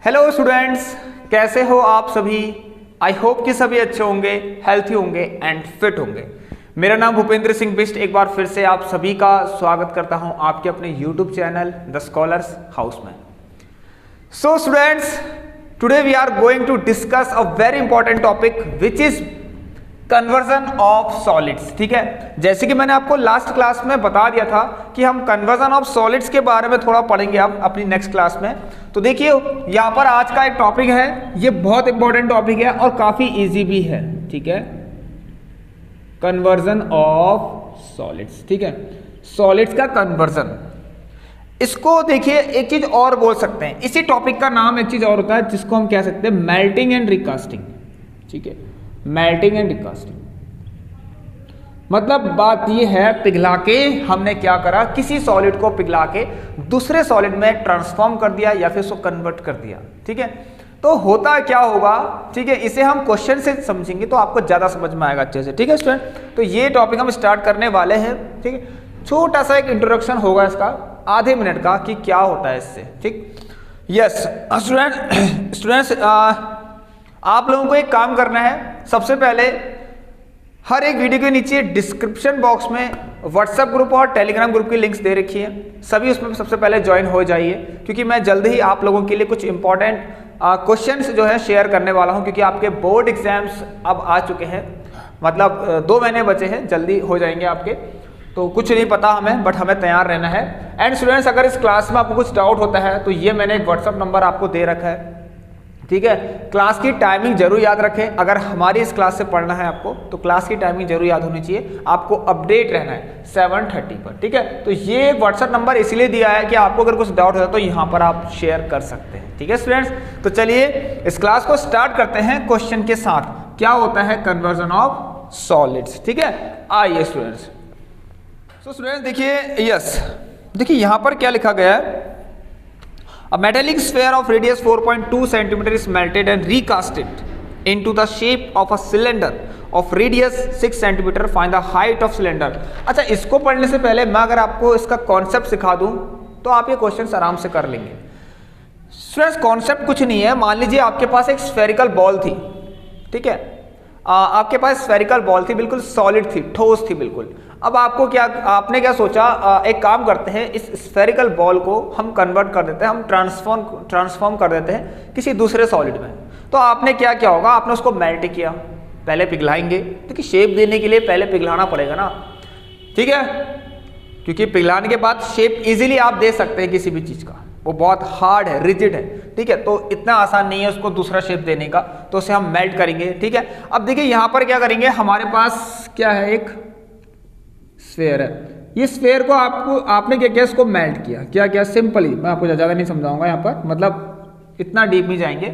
Hello students, कैसे हो आप सभी। आई होप कि सभी अच्छे होंगे, हेल्थी होंगे एंड फिट होंगे। मेरा नाम भूपेंद्र सिंह बिष्ट। एक बार फिर से आप सभी का स्वागत करता हूं आपके अपने YouTube channel the scholars house में। So students, today we are going to discuss a very important topic which is conversion of solids. ठीक है, जैसे कि मैंने आपको लास्ट क्लास में बता दिया था कि हम कन्वर्जन ऑफ सॉलिड्स के बारे में थोड़ा पढ़ेंगे अब अपनी नेक्स्ट क्लास में। तो देखिए यहाँ पर आज का एक टॉपिक है, ये बहुत इंपॉर्टेंट टॉपिक है और काफी इजी भी है। ठीक है, कन्वर्जन ऑफ सॉलिड्स। ठीक है, सॉलिड्स का कन्वर्जन, इसको देखिए एक चीज और बोल सकते हैं, इसी टॉपिक का नाम एक चीज और होता है जिसको हम कह सकते हैं मेल्टिंग एंड रिकास्टिंग। ठीक है, मेल्टिंग एंड रिकास्टिंग मतलब बात ये है, पिघला के हमने क्या करा, किसी सॉलिड को पिघला के दूसरे सॉलिड में ट्रांसफॉर्म कर दिया या फिर उसको कन्वर्ट कर दिया। ठीक है, तो होता क्या होगा, ठीक है, इसे हम क्वेश्चन से समझेंगे तो आपको ज्यादा समझ में आएगा अच्छे से। ठीक है स्टूडेंट, तो ये टॉपिक हम स्टार्ट करने वाले हैं। ठीक है, छोटा सा एक इंट्रोडक्शन होगा इसका आधे मिनट का कि क्या होता है इससे। ठीक, यस स्टूडेंट्स, आप लोगों को एक काम करना है। सबसे पहले हर एक वीडियो के नीचे डिस्क्रिप्शन बॉक्स में व्हाट्सएप ग्रुप और टेलीग्राम ग्रुप की लिंक्स दे रखी है, सभी उसमें सबसे पहले ज्वाइन हो जाइए, क्योंकि मैं जल्द ही आप लोगों के लिए कुछ इंपॉर्टेंट क्वेश्चंस जो है शेयर करने वाला हूं, क्योंकि आपके बोर्ड एग्जाम्स अब आ चुके हैं, मतलब 2 महीने बचे हैं, जल्दी हो जाएंगे आपके। तो कुछ नहीं पता हमें, बट हमें तैयार रहना है। एंड स्टूडेंट्स, अगर इस क्लास में आपको कुछ डाउट होता है तो ये मैंने एक व्हाट्सएप नंबर आपको दे रखा है। ठीक है, क्लास की टाइमिंग जरूर याद रखें। अगर हमारी इस क्लास से पढ़ना है आपको तो क्लास की टाइमिंग जरूर याद होनी चाहिए, आपको अपडेट रहना है 7:30 पर। ठीक है, तो ये व्हाट्सएप नंबर इसलिए दिया है कि आपको अगर कुछ डाउट होता है तो यहाँ पर आप शेयर कर सकते हैं। ठीक है स्टूडेंट्स, तो चलिए इस क्लास को स्टार्ट करते हैं क्वेश्चन के साथ, क्या होता है कन्वर्जन ऑफ सॉलिड्स। ठीक है, आइए स्टूडेंट्स। सो स्टूडेंट्स देखिए, यस देखिए यहाँ पर क्या लिखा गया है, A metallic sphere of radius 4.2 cm is melted and recasted into the shape of a cylinder of radius 6 cm. Find the height of cylinder. अच्छा, इसको पढ़ने से पहले मैं अगर आपको इसका कॉन्सेप्ट सिखा दूं तो आप ये क्वेश्चन आराम से कर लेंगे। स्टूडेंट्स, कॉन्सेप्ट कुछ नहीं है। मान लीजिए आपके पास एक स्फेरिकल बॉल थी। ठीक है, आपके पास स्फेरिकल बॉल थी, बिल्कुल सॉलिड थी, ठोस थी बिल्कुल। अब आपको क्या, आपने क्या सोचा, एक काम करते हैं, इस स्फेरिकल बॉल को हम कन्वर्ट कर देते हैं, हम ट्रांसफॉर्म कर देते हैं किसी दूसरे सॉलिड में। तो आपने क्या किया होगा, आपने उसको मेल्ट किया, पहले पिघलाएंगे, क्योंकि शेप देने के लिए पहले पिघलाना पड़ेगा ना। ठीक है, क्योंकि पिघलाने के बाद शेप इजीली आप दे सकते हैं किसी भी चीज का, वो बहुत हार्ड है, रिजिड है। ठीक है, तो इतना आसान नहीं है उसको दूसरा शेप देने का, तो उसे हम मेल्ट करेंगे। ठीक है, अब देखिए यहाँ पर क्या करेंगे, हमारे पास क्या है, एक स्फेयर है। ये स्फेयर को आपने क्या किया, इसको मेल्ट किया। क्या किया, सिंपली, मैं आपको ज्यादा नहीं समझाऊंगा यहाँ पर, मतलब इतना डीप नहीं जाएंगे,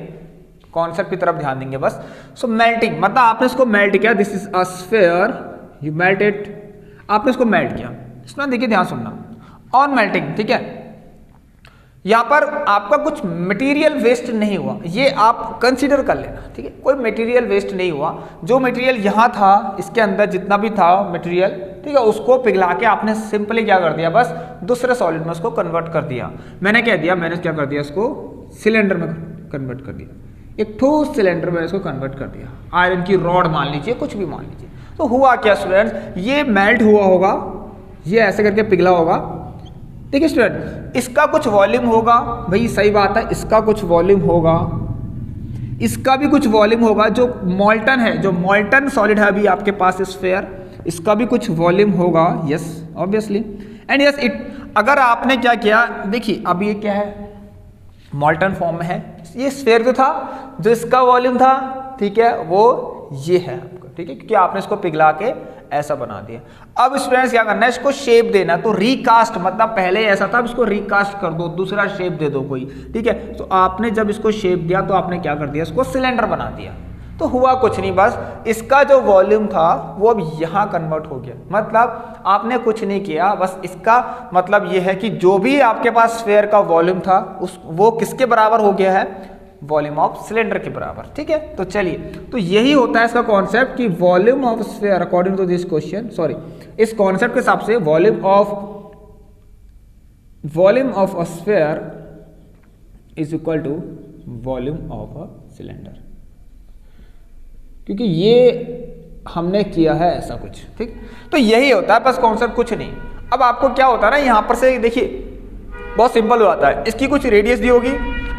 कॉन्सेप्ट की तरफ ध्यान देंगे बस। सो मेल्टिंग मतलब आपने इसको मेल्ट किया, this is a sphere, you melt it, आपने इसको मेल्ट किया। इसमें देखिए ध्यान सुनना, ऑन मेल्टिंग। ठीक है, यहां पर आपका कुछ मटेरियल वेस्ट नहीं हुआ, ये आप कंसीडर कर लेना। ठीक है, कोई मटेरियल वेस्ट नहीं हुआ, जो मटेरियल यहां था, इसके अंदर जितना भी था मटेरियल, ठीक है, उसको पिघला के आपने सिंपली क्या कर दिया, बस दूसरे सॉलिड में उसको कन्वर्ट कर दिया। मैंने क्या कर दिया, इसको सिलेंडर में कन्वर्ट कर दिया, एक ठोस सिलेंडर में इसको कन्वर्ट कर दिया। आयरन की रॉड मान लीजिए, कुछ भी मान लीजिए। तो हुआ क्या स्टूडेंट्स, ये मेल्ट हुआ होगा, ये ऐसे करके पिघला होगा। देखिए स्टूडेंट, इसका कुछ वॉल्यूम होगा, भाई सही बात है, इसका कुछ वॉल्यूम होगा, इसका भी कुछ वॉल्यूम होगा, जो मॉल्टन है, जो मॉल्टन सॉलिड है अभी आपके पास स्फेयर, इसका भी कुछ वॉल्यूम होगा। Yes obviously, and yes it, अगर आपने क्या किया, देखिए अब ये क्या है, मॉल्टन फॉर्म में है, ये स्फेयर जो था, जो इसका वॉल्यूम था, ठीक है, वो ये है आपका। ठीक है, क्योंकि आपने इसको पिघला के ऐसा बना दिया। अब स्टूडेंट्स क्या करना है, इसको शेप देना, तो रिकास्ट मतलब पहले ऐसा था, अब इसको रिकास्ट कर दो, दूसरा शेप दे दो कोई। ठीक है, तो आपने जब इसको शेप दिया तो आपने क्या कर दिया, इसको सिलेंडर बना दिया। तो हुआ कुछ नहीं, बस इसका जो वॉल्यूम था वो अब यहां कन्वर्ट हो गया। मतलब आपने कुछ नहीं किया, बस इसका मतलब ये है कि जो भी आपके पास स्फेयर का वॉल्यूम था वो किसके बराबर हो गया है, वॉल्यूम ऑफ सिलेंडर के बराबर। ठीक है, तो चलिए, तो यही होता है इसका कॉन्सेप्ट कि volume of sphere according to this question, sorry, इस कॉन्सेप्ट के हिसाब से volume of a sphere is equal to volume of a cylinder, क्योंकि ये हमने किया है ऐसा कुछ, ठीक। तो यही होता है बस कॉन्सेप्ट, कुछ नहीं। अब आपको क्या होता है ना, यहाँ पर से देखिए बहुत सिंपल हो जाता है, इसकी कुछ रेडियस दी होगी,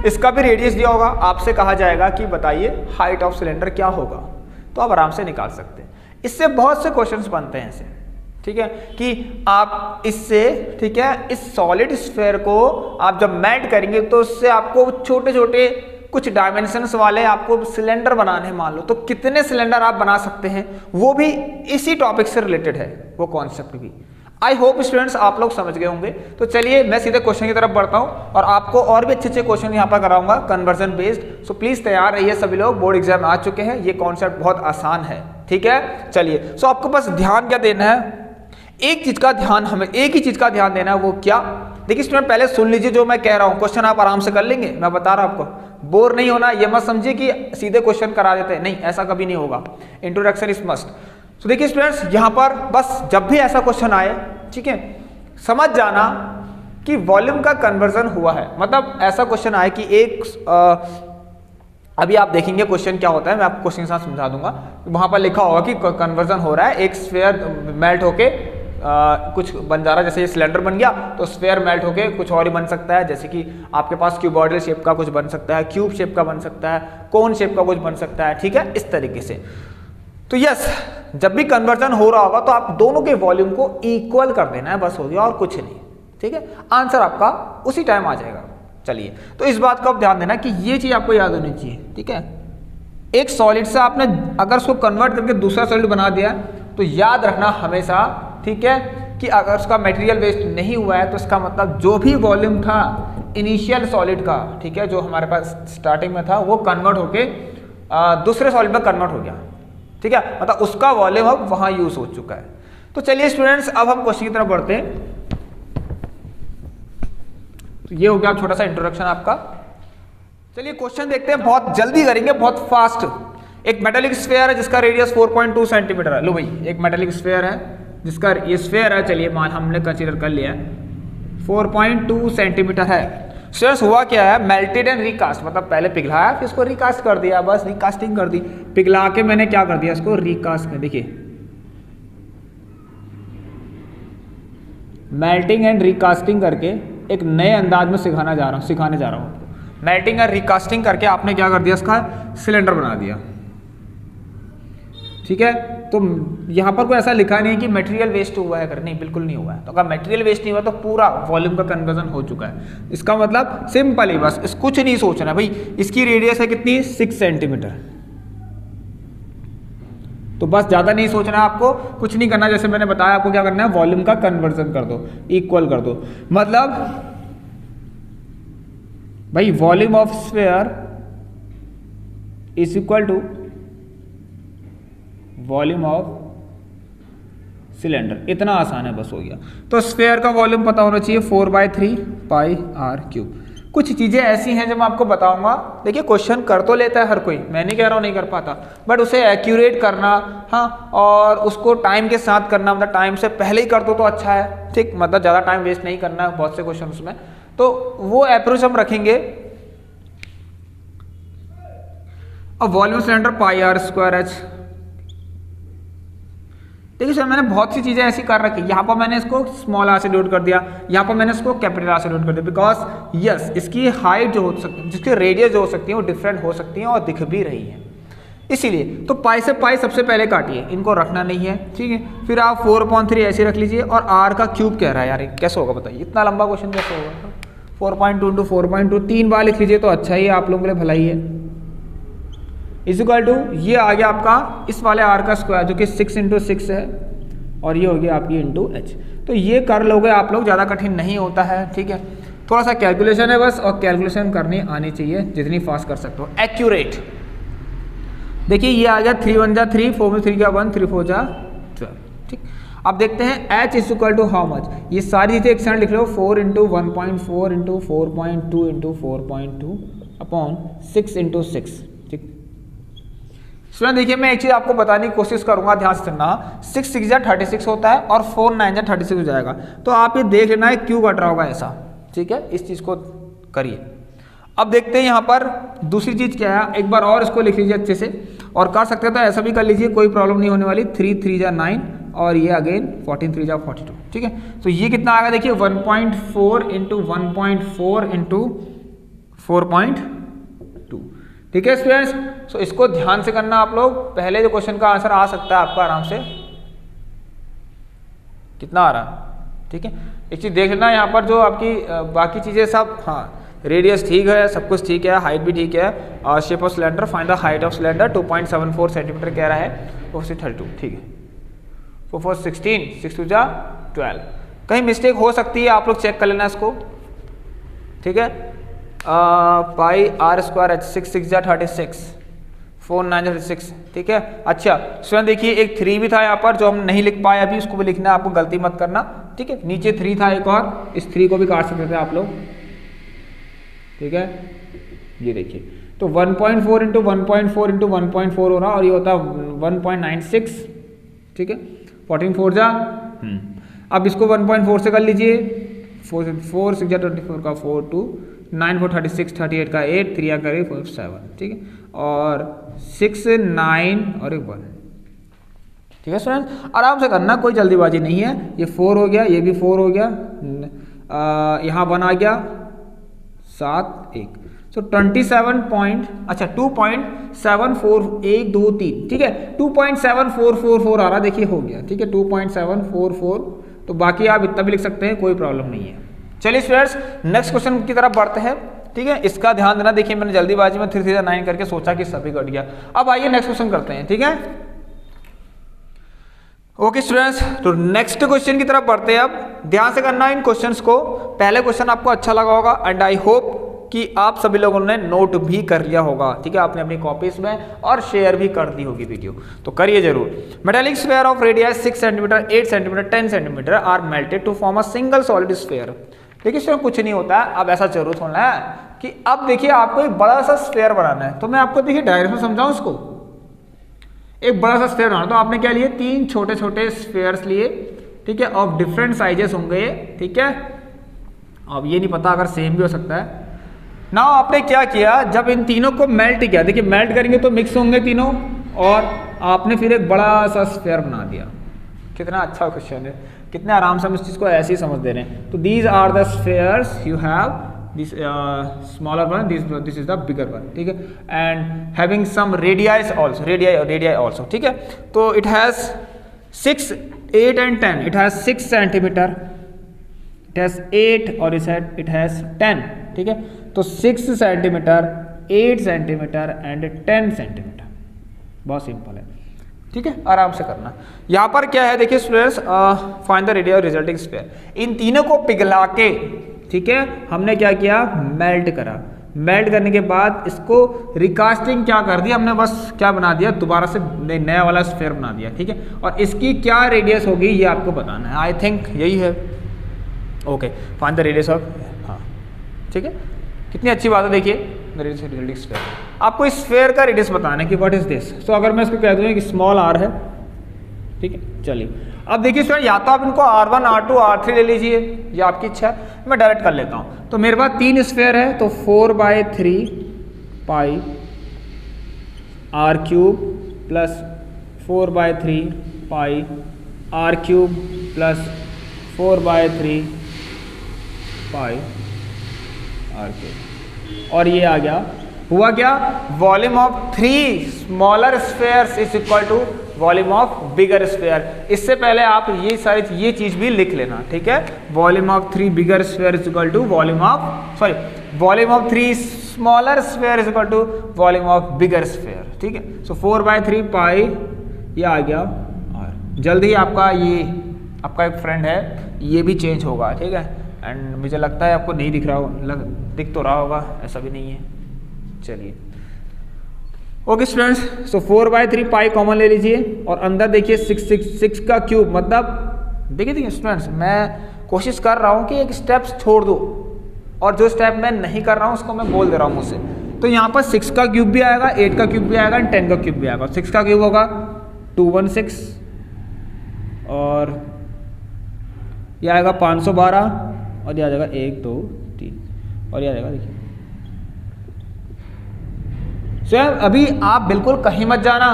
इसका भी रेडियस दिया होगा, आपसे कहा जाएगा कि बताइए हाइट ऑफ सिलेंडर क्या होगा, तो आप आराम से निकाल सकते हैं। इससे बहुत से क्वेश्चंस बनते हैं ऐसे, ठीक है, कि आप इससे, ठीक है, इस सॉलिड स्फीयर को आप जब मेल्ट करेंगे तो उससे आपको छोटे छोटे कुछ डायमेंशंस वाले आपको सिलेंडर बनाने हैं, मान लो, तो कितने सिलेंडर आप बना सकते हैं, वो भी इसी टॉपिक से रिलेटेड है, वो कॉन्सेप्ट भी। आई होप स्टूडेंट्स आप लोग समझ गए होंगे। तो चलिए मैं सीधे क्वेश्चन की तरफ बढ़ता हूं और आपको और भी अच्छे अच्छे क्वेश्चन यहाँ पर कराऊंगा कन्वर्जन बेस्ड। सो प्लीज तैयार रहिए सभी लोग, बोर्ड एग्जाम आ चुके हैं, ये कॉन्सेप्ट बहुत आसान है, ठीक है। चलिए, सो आपको बस ध्यान क्या देना है, एक चीज का ध्यान, हमें एक ही चीज का ध्यान देना है, वो क्या, देखिए स्टूडेंट पहले सुन लीजिए जो मैं कह रहा हूँ, क्वेश्चन आप आराम से कर लेंगे, मैं बता रहा हूँ आपको, बोर नहीं होना, ये मत समझिए कि सीधे क्वेश्चन करा देते हैं, नहीं, ऐसा कभी नहीं होगा, इंट्रोडक्शन इज मस्ट। तो देखिए स्टूडेंट्स, यहाँ पर बस जब भी ऐसा क्वेश्चन आए, ठीक है, समझ जाना कि वॉल्यूम का कन्वर्जन हुआ है, मतलब ऐसा क्वेश्चन आए कि एक अभी आप देखेंगे क्वेश्चन क्या होता है, मैं आपको क्वेश्चन के साथ समझा दूंगा। वहां पर लिखा होगा कि कन्वर्जन हो रहा है, एक स्फीयर मेल्ट होके कुछ बन जा रहा है, जैसे ये सिलेंडर बन गया तो स्फीयर मेल्ट होके कुछ और ही बन सकता है, जैसे कि आपके पास क्यूबॉइडल शेप का कुछ बन सकता है, क्यूब शेप का बन सकता है, कोन शेप का कुछ बन सकता है, ठीक है, इस तरीके से। तो यस, जब भी कन्वर्जन हो रहा होगा तो आप दोनों के वॉल्यूम को इक्वल कर देना है, बस हो गया और कुछ नहीं, ठीक है, आंसर आपका उसी टाइम आ जाएगा। चलिए, तो इस बात का आप ध्यान देना कि ये चीज आपको याद होनी चाहिए, ठीक है। एक सॉलिड से आपने अगर उसको कन्वर्ट करके दूसरा सॉलिड बना दिया तो याद रखना हमेशा, ठीक है, कि अगर उसका मटेरियल वेस्ट नहीं हुआ है तो इसका मतलब जो भी वॉल्यूम था इनिशियल सॉलिड का, ठीक है, जो हमारे पास स्टार्टिंग में था, वो कन्वर्ट होके दूसरे सॉलिड में कन्वर्ट हो गया, ठीक है, मतलब उसका वॉल्यूम अब वहां यूज हो चुका है। तो चलिए स्टूडेंट्स, अब हम क्वेश्चन की तरफ बढ़ते हैं। तो ये हो गया छोटा सा इंट्रोडक्शन आपका। चलिए क्वेश्चन देखते हैं, बहुत जल्दी करेंगे, बहुत फास्ट। एक मेटालिक स्फीयर है जिसका रेडियस 4.2 सेंटीमीटर है। लो भाई, एक मेटालिक स्फीयर है जिसका ये स्फीयर है, चलिए मान हमने कंसीडर कर लिया है 4.2 सेंटीमीटर है। स्टूडेंट्स हुआ क्या है, मेल्टेड एंड रिकास्ट, मतलब पहले पिघलाया फिर इसको रिकास्ट कर दिया, बस रिकास्टिंग कर दी, पिघला के मैंने क्या कर दिया, इसको रिकास्ट कर, देखिए मेल्टिंग एंड रिकास्टिंग करके एक नए अंदाज में सिखाने जा रहा हूँ। मेल्टिंग एंड रिकास्टिंग करके आपने क्या कर दिया, इसका सिलेंडर बना दिया, ठीक है। तो यहाँ पर कोई ऐसा लिखा नहीं है कि मटेरियल वेस्ट हुआ है, अगर नहीं, बिल्कुल नहीं हुआ है। तो अगर मटेरियल वेस्ट नहीं हुआ तो पूरा वॉल्यूम का कन्वर्जन हो चुका है। इसका मतलब सिंपल ही, बस कुछ नहीं सोचना भाई, इसकी रेडियस है कितनी, 6 सेंटीमीटर, तो बस ज्यादा नहीं सोचना, आपको कुछ नहीं करना, जैसे मैंने बताया आपको क्या करना है, वॉल्यूम का कन्वर्जन कर दो, इक्वल कर दो, मतलब भाई volume of sphere is equal to volume of cylinder, इतना आसान है, बस हो गया। तो स्फीयर का वॉल्यूम पता होना चाहिए 4/3 पाई आर क्यूब। कुछ चीजें ऐसी हैं जो मैं आपको बताऊंगा, देखिए क्वेश्चन कर तो लेता है हर कोई, मैं नहीं कह रहा हूं नहीं कर पाता, बट उसे एक्यूरेट करना, हाँ, और उसको टाइम के साथ करना, मतलब टाइम से पहले ही कर दो तो अच्छा है, ठीक, मतलब ज्यादा टाइम वेस्ट नहीं करना है बहुत से क्वेश्चन उसमें, तो वो अप्रोच हम रखेंगे। अब volume cylinder pi R square H, देखिए सर मैंने बहुत सी चीजें ऐसी कर रखी, यहाँ पर मैंने इसको स्मॉल आर से डिनोट कर दिया, यहाँ पर मैंने इसको कैपिटल आर से डिनोट कर दिया, बिकॉज यस इसकी हाइट जो हो सकती है, जिसकी रेडियस जो हो सकती है वो डिफरेंट हो सकती है और दिख भी रही है, इसीलिए तो पाई से पाई सबसे पहले काटिए, इनको रखना नहीं है, ठीक है। फिर आप 4/3 ऐसे रख लीजिए, और आर का क्यूब कह रहा है यार, कैसे होगा बताइए, इतना लंबा क्वेश्चन कैसे होगा। 4.2 × 4.2 3 बार लिख लीजिए तो अच्छा ही है, आप लोगों के लिए भलाई है। इज इक्वल टू ये आ गया आपका इस वाले आर का स्क्वायर जो कि 6 × 6 है, और ये हो गया आपकी इंटू एच। तो ये कर लोगे आप लोग, ज़्यादा कठिन नहीं होता है, ठीक है, थोड़ा सा कैलकुलेशन है बस, और कैलकुलेशन करनी आनी चाहिए जितनी फास्ट कर सकते हो, एक्यूरेट। देखिए ये आ गया 3 × 1 = 3, 4 में 3 का 1, 3 × 4 = 12, ठीक। अब देखते हैं h is equal to how much, ये सारी चीज़ें एक साथ लिख लो, 4 × 1.4 × 4.2 × 4.2 अपॉन 6 × 6, ठीक। स्टूडेंट देखिए मैं एक चीज आपको बताने की कोशिश करूंगा, ध्यान से सुनना, 6 × 6 = 36 होता है और 4 × 9 = 36 हो जाएगा, तो आप ये देख लेना है क्यों कट रहा होगा ऐसा, ठीक है, इस चीज को करिए। अब देखते हैं यहाँ पर दूसरी चीज़ क्या है, एक बार और इसको लिख लीजिए अच्छे से, और कर सकते हैं तो ऐसा भी कर लीजिए, कोई प्रॉब्लम नहीं होने वाली। 3 3 जा 9 और ये अगेन 14 3 जा 42, ठीक है। तो ये कितना आएगा देखिए 1.4 इंटू 1.4 इंटू 4.2, ठीक है स्टूडेंट्स। सो इसको ध्यान से करना आप लोग, पहले जो क्वेश्चन का आंसर आ सकता है आपका आराम से, कितना आ रहा, ठीक है। एक चीज़ देख लेना यहाँ पर जो आपकी बाकी चीज़ें सब, हाँ रेडियस ठीक है, सब कुछ ठीक है, हाइट भी ठीक है, और shape of cylinder, find the height of cylinder 2.74 centimetre कह रहा है, 4 से 32, ठीक है। 4 4 16, 6 2 जा 12, कहीं मिस्टेक हो सकती है, आप लोग चेक कर लेना इसको, ठीक है। पाई आर स्क्वायर एच 6 6 जा 36, 4 9 जा 36, ठीक है। अच्छा स्टूडेंट देखिए एक 3 भी था यहाँ पर जो हम नहीं लिख पाए अभी, उसको भी लिखना है आपको, गलती मत करना, ठीक है। नीचे 3 था एक और, इस 3 को भी काट सकते थे आप लोग, ठीक है। ये देखिए तो 1.4 इंटू 1.4 इंटू 1.4 हो रहा, और ये होता 1.96, ठीक है। 14 4 जा, अब इसको 1.4 से कर लीजिए, 4 6 जा 24 का 4 2, 9 4 36, 38 का 8, 3 करे 4 7, ठीक है, और 6 9 और 1, ठीक है स्टूडेंट। आराम से करना, कोई जल्दीबाजी नहीं है। ये 4 हो गया, ये भी 4 हो गया, यहाँ 1 आ गया, 7 1, सो 27 पॉइंट, अच्छा 2.74 1 2 3, ठीक है, 2.7444 आ रहा, देखिए हो गया, ठीक है 2.744, तो बाकी आप इतना भी लिख सकते हैं, कोई प्रॉब्लम नहीं है। चलिए स्टूडेंट्स नेक्स्ट क्वेश्चन की तरफ बढ़ते हैं, ठीक है। इसका ध्यान देना, देखिए मैंने जल्दीबाजी में 3 3 9 करके सोचा कि सभी कट गया। अब आइए नेक्स्ट क्वेश्चन करते हैं, ठीक है। ओके स्टूडेंट्स, तो नेक्स्ट क्वेश्चन की तरफ बढ़ते हैं। अब ध्यान से करना इन क्वेश्चंस को, पहले क्वेश्चन आपको अच्छा लगा होगा एंड आई होप कि आप सभी लोगों ने नोट भी कर लिया होगा, ठीक है, आपने अपनी कॉपीज में, और शेयर भी कर दी होगी वीडियो, तो करिए जरूर। Metallic sphere of radius 6 centimetre 8 centimetre 10 centimetre are melted to form a single solid sphere. देखिए इसमें कुछ नहीं होता है, अब ऐसा जरूर होना है कि अब देखिए आपको एक बड़ा सा स्फीयर बनाना है, तो मैं आपको देखिए डायरेक्ट में समझाऊं इसको, एक बड़ा सा स्फीयर बनाना, तो आपने क्या लिए 3 छोटे छोटे स्फीयर्स लिए, ठीक है, ऑफ डिफरेंट साइजेस होंगे, ठीक है। अब ये नहीं पता अगर सेम भी हो सकता है ना। आपने क्या किया, जब इन तीनों को मेल्ट किया, देखिए मेल्ट करेंगे तो मिक्स होंगे तीनों, और आपने फिर एक बड़ा सा स्फीयर बना दिया। कितना अच्छा क्वेश्चन है, कितने आराम से हम इस चीज़ को ऐसे ही समझ दे रहे हैं। तो these are the spheres you have, this smaller one, this is the bigger one, ठीक है, and having some radii also, radii also, ठीक है। तो it has 6 8 and 10, it has 6 centimetre, it has 8 और इट हैज 10, ठीक है। तो 6 centimetre 8 centimetre and 10 centimetre, बहुत सिंपल है, ठीक है, आराम से करना। यहाँ पर क्या है देखिए students, find the radius resulting sphere, इन तीनों को पिघला के, ठीक है, हमने क्या किया, मेल्ट करा। मेल्ट करने के बाद इसको रिकास्टिंग क्या कर दिया हमने, बस क्या बना दिया, दोबारा से नया वाला स्फीयर बना दिया, ठीक है। और इसकी क्या रेडियस होगी ये आपको बताना है, आई थिंक यही है। Okay, find the radius of, हाँ ठीक है, कितनी अच्छी बात है। देखिए आपको इस स्फीयर का रेडियस बताना है कि व्हाट इज दिस। सो अगर मैं इसको कह दूँ कि स्मॉल आर है, ठीक है, चलिए अब देखिए स्टूडेंट, या तो आप इनको R1 R2 R3 ले लीजिए, ये आपकी इच्छा है, मैं डायरेक्ट कर लेता हूँ। तो मेरे पास 3 स्फीयर है, तो 4/3 pi R cube plus 4/3 pi R cube plus 4/3 pi R cube, और ये आ गया, हुआ क्या, volume of 3 smaller spheres is equal to volume of bigger sphere. इससे पहले आप ये चीज भी लिख लेना, ठीक है, volume of 3 bigger sphere is equal to volume of volume of 3 smaller sphere is equal to volume of bigger sphere, ठीक है। सो 4/3 पाई, ये आ गया R। जल्द ही आपका एक फ्रेंड है, ये भी चेंज होगा, ठीक है, एंड मुझे लगता है आपको नहीं दिख रहा हो, दिख तो रहा होगा, ऐसा भी नहीं है। चलिए ओके स्टूडेंट्स, सो 4/3 पाई कॉमन ले लीजिए, और अंदर देखिए 6 का क्यूब, मतलब देखिए स्टूडेंट्स, मैं कोशिश कर रहा हूँ कि एक स्टेप्स छोड़ दो, और जो स्टेप मैं नहीं कर रहा हूँ उसको मैं बोल दे रहा हूँ मुझसे। तो यहाँ पर 6 का क्यूब भी आएगा, 8 का क्यूब भी आएगा, एंड 10 का क्यूब भी आएगा। 6 का क्यूब होगा 216, और यह आएगा 512, और यह आ जाएगा 1 2 3, और यह आ जाएगा देखिए स्वयं अभी आप बिल्कुल कहीं मत जाना,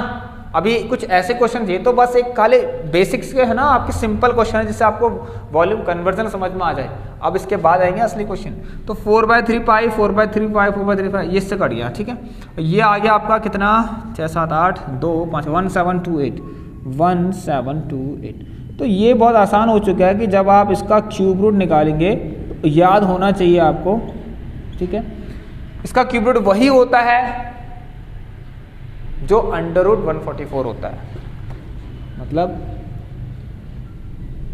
अभी कुछ ऐसे क्वेश्चन ये तो बस एक काले बेसिक्स के है ना, आपके सिंपल क्वेश्चन है जिससे आपको वॉल्यूम कन्वर्जन समझ में आ जाए। अब इसके बाद आएंगे असली क्वेश्चन। तो 4/3 पाई 4/3 पाई 4/3 पाई ये इससे कट गया, ठीक है। ये आ गया आपका कितना 6 7 8 2 5 1728 1728। तो ये बहुत आसान हो चुका है कि जब आप इसका क्यूब रूट निकालेंगे तो याद होना चाहिए आपको, ठीक है। इसका क्यूब रूट वही होता है जो √144 होता है, मतलब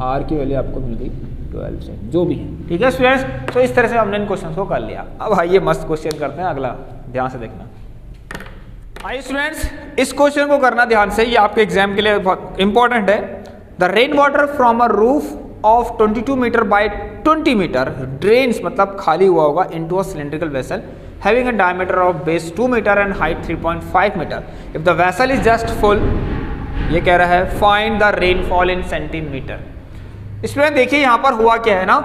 r की वैल्यू आपको मिल गई 12 से, जो भी है, ठीक है स्टूडेंट्स। तो इस तरह से हमने इन क्वेश्चन को कर लिया। अब आइए मस्त क्वेश्चन करते हैं अगला, ध्यान से देखना। आइए स्टूडेंट्स, इस क्वेश्चन को करना ध्यान से, ये आपके एग्जाम के लिए बहुत इंपॉर्टेंट है। The rain water from a roof of 22 metre by 20 metre drains, मतलब खाली हुआ होगा, into a cylindrical vessel having a diameter of base 2 meter and height 3.5 meter. If the vessel is just full, ये कह रहा है find the rainfall in centimeter. इसमें देखिए यहाँ पर हुआ क्या है ना,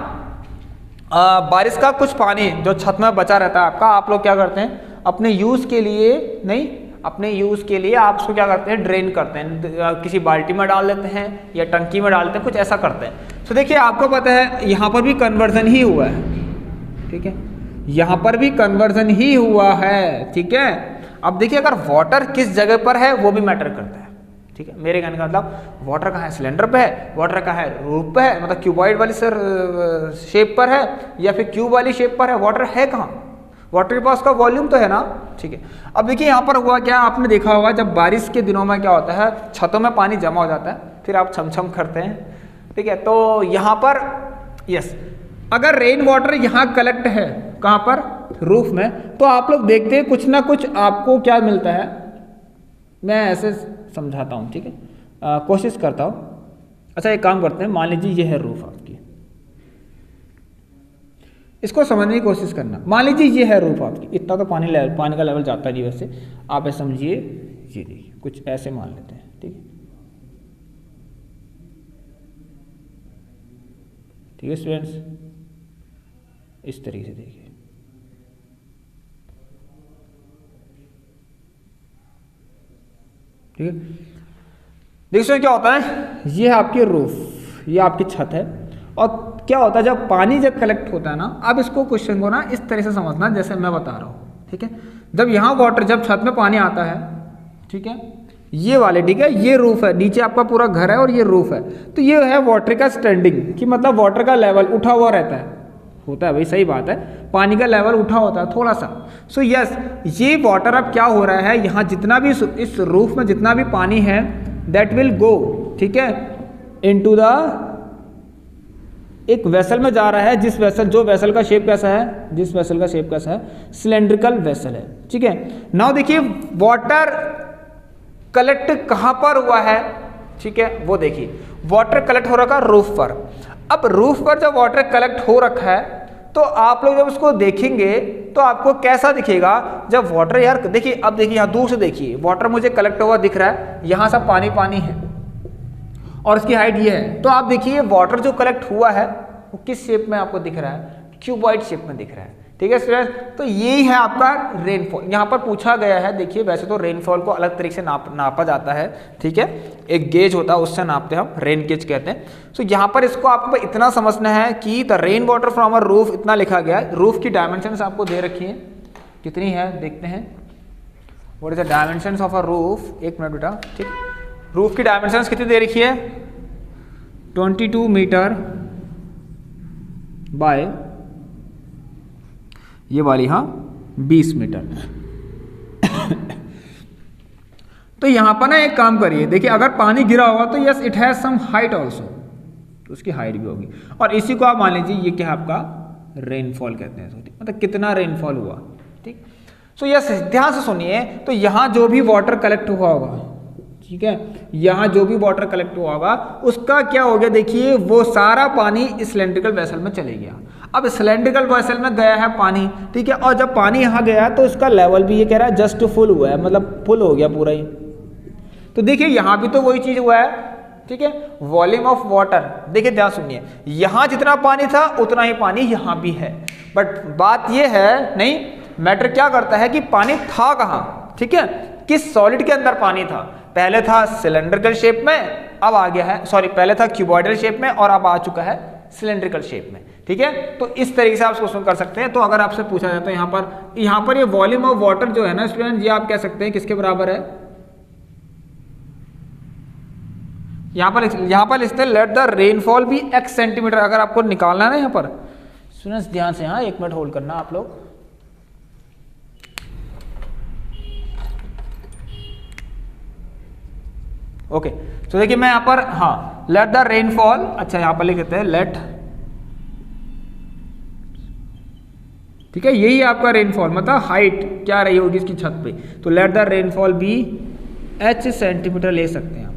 बारिश का कुछ पानी जो छत में बचा रहता है आपका, आप लोग क्या करते हैं अपने यूज़ के लिए, नहीं अपने यूज़ के लिए आप उसको क्या करते हैं ड्रेन करते हैं, किसी बाल्टी में डाल देते हैं या टंकी में डालते हैं, कुछ ऐसा करते हैं। तो देखिए आपको पता है यहाँ पर भी कन्वर्जन ही हुआ है, ठीक है, यहाँ पर भी कन्वर्जन ही हुआ है, ठीक है। अब देखिए अगर वाटर किस जगह पर है वो भी मैटर करता है, ठीक है। मेरे कहने का मतलब वाटर कहाँ है, सिलेंडर पे है, वाटर कहाँ है, रूफ पे है, मतलब क्यूबॉइड वाली सर शेप पर है या फिर क्यूब वाली शेप पर है, वाटर है कहाँ, वाटर के पास का वॉल्यूम तो है ना, ठीक है। अब देखिए यहाँ पर हुआ क्या, आपने देखा होगा जब बारिश के दिनों में क्या होता है, छतों में पानी जमा हो जाता है, फिर आप छमछम करते हैं, ठीक है। तो यहाँ पर यस, अगर रेन वाटर यहाँ कलेक्ट है कहाँ पर, रूफ में, तो आप लोग देखते हैं कुछ ना कुछ आपको क्या मिलता है। मैं ऐसे समझाता हूँ, ठीक है, कोशिश करता हूँ। अच्छा एक काम करते हैं, मान लीजिए ये है रूफ आपकी, इसको समझने की कोशिश करना। मान लीजिए ये है रूफ आपकी, इतना तो पानी का लेवल जाता नहीं, वैसे आप ऐसे समझिए, ये देखिए कुछ ऐसे मान लेते हैं, ठीक है, ठीक है स्टूडेंट्स, इस तरीके से देखिए, ठीक है। देखिए क्या होता है, ये है आपकी रूफ, ये आपकी छत है, और क्या होता है जब पानी जब कलेक्ट होता है ना, अब इसको क्वेश्चन को ना इस तरह से समझना जैसे मैं बता रहा हूँ, ठीक है। जब यहाँ वाटर, जब छत में पानी आता है, ठीक है, ये वाले, ठीक है, ये रूफ है, नीचे आपका पूरा घर है और ये रूफ है, तो ये है वाटर का स्टैंडिंग, कि मतलब वाटर का लेवल उठा हुआ रहता है, होता है भाई, सही बात है, पानी का लेवल उठा होता है थोड़ा सा। सो यस, ये वाटर अब क्या हो रहा है, यहाँ जितना भी इस रूफ में जितना भी पानी है दैट विल गो, ठीक है, इनटू द, एक वेसल में जा रहा है, जिस वेसल, जो वेसल का शेप कैसा है, जिस वेसल का शेप कैसा है, सिलेंड्रिकल वेसल है, ठीक है। नाउ देखिए वाटर कलेक्ट कहाँ पर हुआ है, ठीक है, वो देखिए वाटर कलेक्ट हो रखा रूफ पर। अब रूफ पर जब वाटर कलेक्ट हो रखा है तो आप लोग जब उसको देखेंगे तो आपको कैसा दिखेगा, जब वाटर, यार देखिए, अब देखिए यहाँ दूर से देखिए वाटर मुझे कलेक्ट हुआ दिख रहा है, यहाँ सब पानी पानी है और इसकी हाइट ये है, तो आप देखिए वाटर जो कलेक्ट हुआ है वो किस शेप में आपको दिख रहा है, क्यूबॉइड शेप में दिख रहा है, ठीक है स्टूडेंट। तो यही है आपका रेनफॉल, यहाँ पर पूछा गया है। देखिए वैसे तो रेनफॉल को अलग तरीके से नापा जाता है, ठीक है, एक गेज होता है उससे नापते हैं हम, रेन गेज कहते हैं। तो यहाँ पर इसको आपको इतना समझना है कि the rain water from a roof, इतना लिखा गया है। रूफ की डायमेंशंस आपको दे रखी है, कितनी है देखते हैं, what is the dimensions of a roof, एक मिनट बेटा, ठीक, रूफ की डायमेंशंस कितनी दे रखी है, 22 मीटर बाय ये वाली, हाँ 20 मीटर। तो यहां पर ना एक काम करिए, देखिए अगर पानी गिरा होगा तो yes it has some height also, तो उसकी हाइट भी होगी, और इसी को आप मान लीजिए ये क्या आपका रेनफॉल कहते हैं, मतलब कितना रेनफॉल हुआ, ठीक। सो यस ध्यान से सुनिए, तो यहाँ जो भी वाटर कलेक्ट हुआ होगा, ठीक है, यहाँ जो भी वाटर कलेक्ट हुआ होगा उसका क्या हो गया, देखिए वो सारा पानी सिलेंड्रिकल वेसल में चले गया। अब सिलेंड्रिकल वेसल में गया है पानी, ठीक है, और जब पानी यहाँ गया तो इसका लेवल भी ये कह रहा है जस्ट फुल हुआ है, मतलब फुल हो गया पूरा ही। तो देखिए यहाँ भी तो वही चीज हुआ है, ठीक है, वॉल्यूम ऑफ वाटर, देखिए ध्यान सुनिए, यहाँ जितना पानी था उतना ही पानी यहाँ भी है, बट बात ये है, नहीं मैटर क्या करता है कि पानी था कहाँ, ठीक है, किस सॉलिड के अंदर पानी था? पहले था सिलेंड्रिकल शेप में, अब आ गया है, सॉरी पहले था क्यूबॉइडल शेप में और अब आ चुका है सिलेंड्रिकल शेप में। ठीक है, तो इस तरीके से आप क्वेश्चन कर सकते हैं। तो अगर आपसे पूछा जाता है यहाँ पर ये वॉल्यूम ऑफ वाटर जो है ना स्टूडेंट, ये आप कह सकते हैं किसके बराबर है? यहाँ पर लिखते हैं let the rainfall be x centimetre. अगर आपको निकालना है ना यहाँ पर स्टूडेंट्स, ध्यान से, हाँ 1 मिनट होल्ड करना आप लोग। ओके, तो देखिए मैं यहाँ पर, हाँ लेट द रेनफॉल, अच्छा यहाँ पर लिख देते हैं लेट, ठीक है, यही आपका रेनफॉल, मतलब हाइट क्या रही होगी इसकी छत पे, तो let the rainfall be h centimetre ले सकते हैं आप लोग।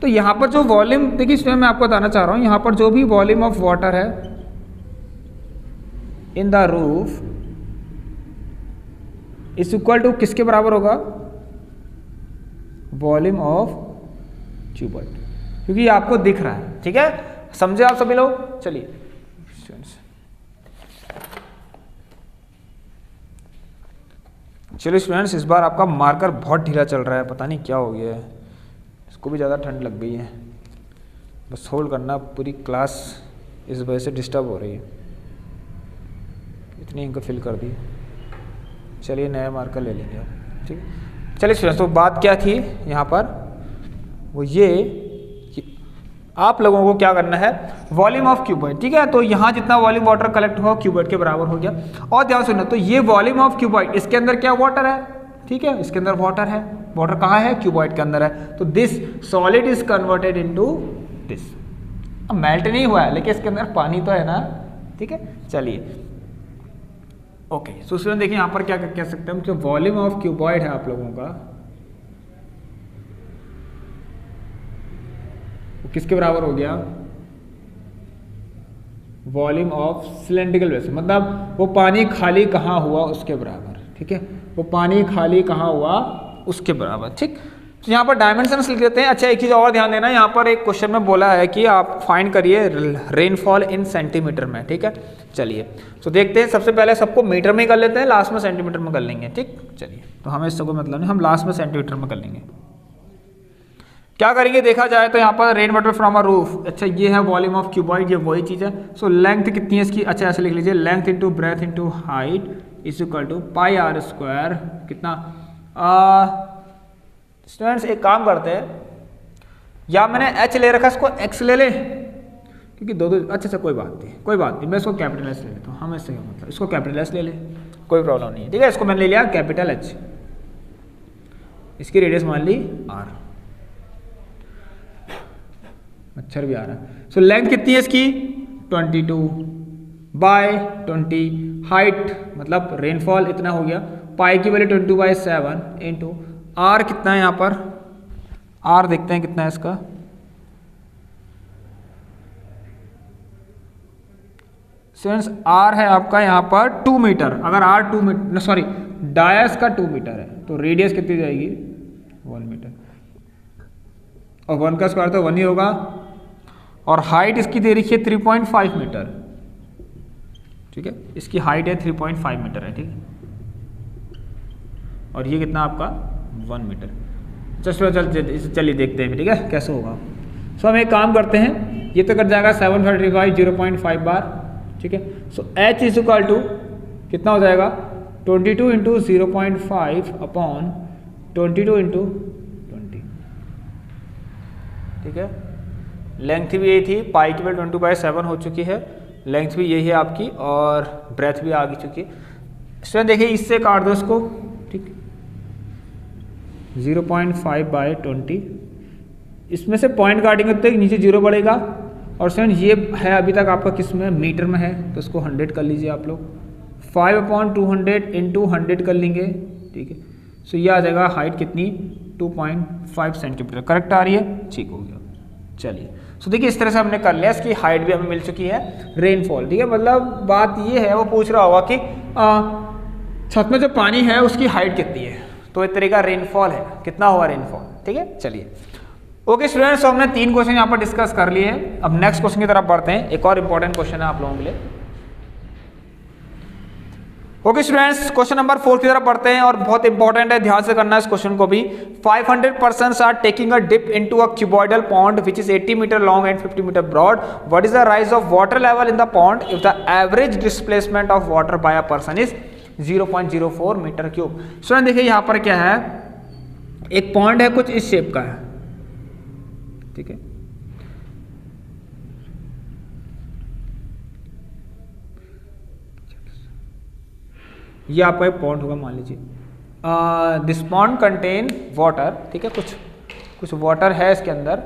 तो यहाँ पर जो वॉल्यूम, देखिए इसमें मैं आपको बताना चाह रहा हूँ, यहाँ पर जो भी वॉल्यूम ऑफ वाटर है in the roof is equal to किसके बराबर होगा? वॉल्यूम ऑफ क्यूबॉइड, क्योंकि ये आपको दिख रहा है। ठीक है, समझे आप सभी लोग? चलिए स्टूडेंट्स, इस बार आपका मार्कर बहुत ढीला चल रहा है, पता नहीं क्या हो गया है, इसको भी ज़्यादा ठंड लग गई है। बस होल्ड करना, पूरी क्लास इस वजह से डिस्टर्ब हो रही है, इतनी इनको फिल कर दी। चलिए नया मार्कर ले लेंगे आप। ठीक है, चलिए स्टूडेंट्स, तो बात क्या थी यहाँ पर, वो ये कि आप लोगों को क्या करना है, वॉल्यूम ऑफ क्यूबॉइड। ठीक है, तो यहाँ जितना वॉल्यूम वाटर कलेक्ट हुआ क्यूबॉइड के बराबर हो गया। और ध्यान सुनना, तो ये वॉल्यूम ऑफ क्यूबॉइड, इसके अंदर क्या वाटर है? ठीक है, इसके अंदर वाटर है। वाटर कहाँ है? क्यूबॉइड के अंदर है। तो this solid is converted into this. अब मेल्ट नहीं हुआ है लेकिन इसके अंदर पानी तो है ना। ठीक है, चलिए ओके, सो स्टूडेंट देखिए यहाँ पर क्या कह सकते हैं हम, जो वॉल्यूम ऑफ क्यूबॉइड है आप लोगों का, वो किसके बराबर हो गया? वॉल्यूम ऑफ सिलेंड्रिकल वेसल, मतलब वो पानी खाली कहाँ हुआ उसके बराबर। ठीक है, वो पानी खाली कहाँ हुआ उसके बराबर। ठीक, तो यहाँ पर डायमेंशंस लिख देते हैं। अच्छा एक चीज़ और ध्यान देना, यहाँ पर एक क्वेश्चन में बोला है कि आप फाइंड करिए रेनफॉल इन सेंटीमीटर में। ठीक है, चलिए तो देखते हैं, सबसे पहले सबको मीटर में कर लेते हैं, लास्ट में सेंटीमीटर में कर लेंगे। ठीक, चलिए तो हमें इससे कोई मतलब नहीं, हम लास्ट में सेंटीमीटर में कर लेंगे। क्या करेंगे देखा जाए तो यहाँ पर rain water from a roof, अच्छा ये है वॉल्यूम ऑफ क्यूबॉइड, ये वही चीज़ है। सो लेंथ कितनी है इसकी, अच्छा ऐसे लिख लीजिए, length into breadth into height is equal to pi R square, कितना? स्टूडेंट्स एक काम करते हैं, या मैंने h ले रखा, इसको x ले ले, क्योंकि दो अच्छा कोई बात नहीं, मैं इसको कैपिटल S ले लेता हूँ। हमें इससे क्या मतलब, इसको कैपिटल S ले ले, कोई प्रॉब्लम नहीं है। ठीक है, इसको मैंने ले लिया कैपिटल H, इसकी रेडियस मान ली r, मच्छर भी आ रहा है। सो लेंथ कितनी है इसकी? 22/20, हाइट मतलब रेनफॉल इतना हो गया, पाई की वैल्यू 22/7 इंटू आर कितना है यहाँ पर, आर देखते हैं कितना है इसका, स्टूडेंट्स आर है आपका यहाँ पर 2 मीटर। अगर आर 2 मीटर, सॉरी डायस का 2 मीटर है तो रेडियस कितनी जाएगी? 1 मीटर, और 1 का स्क्वायर तो 1 ही होगा, और हाइट इसकी दे रखी है 3.5 मीटर। ठीक है, इसकी हाइट है 3.5 मीटर है। ठीक है, और ये कितना आपका 1 मीटर। चलिए देखते हैं ठीक है कैसे होगा। सो हम एक काम करते हैं, ये तो कर जाएगा 735 0.5 बार। ठीक है, सो h इज इक्वल टू कितना हो जाएगा? 22 इंटू 0.5 अपॉन 22 इंटू 20। ठीक है, लेंथ भी यही थी, पाई की वैल्यू 22/7 हो चुकी है, लेंथ भी यही है आपकी, और ब्रेथ भी आ चुकी है। स्टूडेंट देखिए इससे काट दो इसको। ठीक, 0.5/20, इसमें से पॉइंट काटेंगे तो नीचे 0 बढ़ेगा, और स्टूडेंट ये है अभी तक आपका किस में, मीटर में है, तो इसको 100 कर लीजिए आप लोग, 5/200 इंटू 100 कर लेंगे। ठीक है, सो ये आ जाएगा हाइट कितनी? 2.5 सेंटीमीटर। करेक्ट आ रही है? ठीक हो गया। चलिए सो देखिए इस तरह से हमने कर लिया, इसकी हाइट भी हमें मिल चुकी है, रेनफॉल। ठीक है, मतलब बात ये है, वो पूछ रहा होगा कि छत में जो पानी है उसकी हाइट कितनी है, तो एक तरीका रेनफॉल है, कितना हुआ रेनफॉल। ठीक है, चलिए ओके स्टूडेंट्स, तो हमने 3 क्वेश्चन यहाँ पर डिस्कस कर लिए हैं। अब नेक्स्ट क्वेश्चन की तरफ बढ़ते हैं। एक और इंपॉर्टेंट क्वेश्चन है आप लोगों के लिए। ओके स्टूडेंट्स, क्वेश्चन नंबर 4 की तरफ पढ़ते हैं और बहुत इंपॉर्टेंट है, ध्यान से करना है इस क्वेश्चन को भी। 500 persons are taking a dip into a cuboidal pond which is 80 metre long and 50 metre broad. What is the rise of water level in the pond if the average displacement of water by a person is 0.04 metre cube. Student देखिए यहाँ पर क्या है, एक pond है कुछ इस shape का है, ठीक है। ये आपका एक पॉन्ड होगा मान लीजिए, दिस पॉन्ड कंटेन वाटर, ठीक है, कुछ वाटर है इसके अंदर।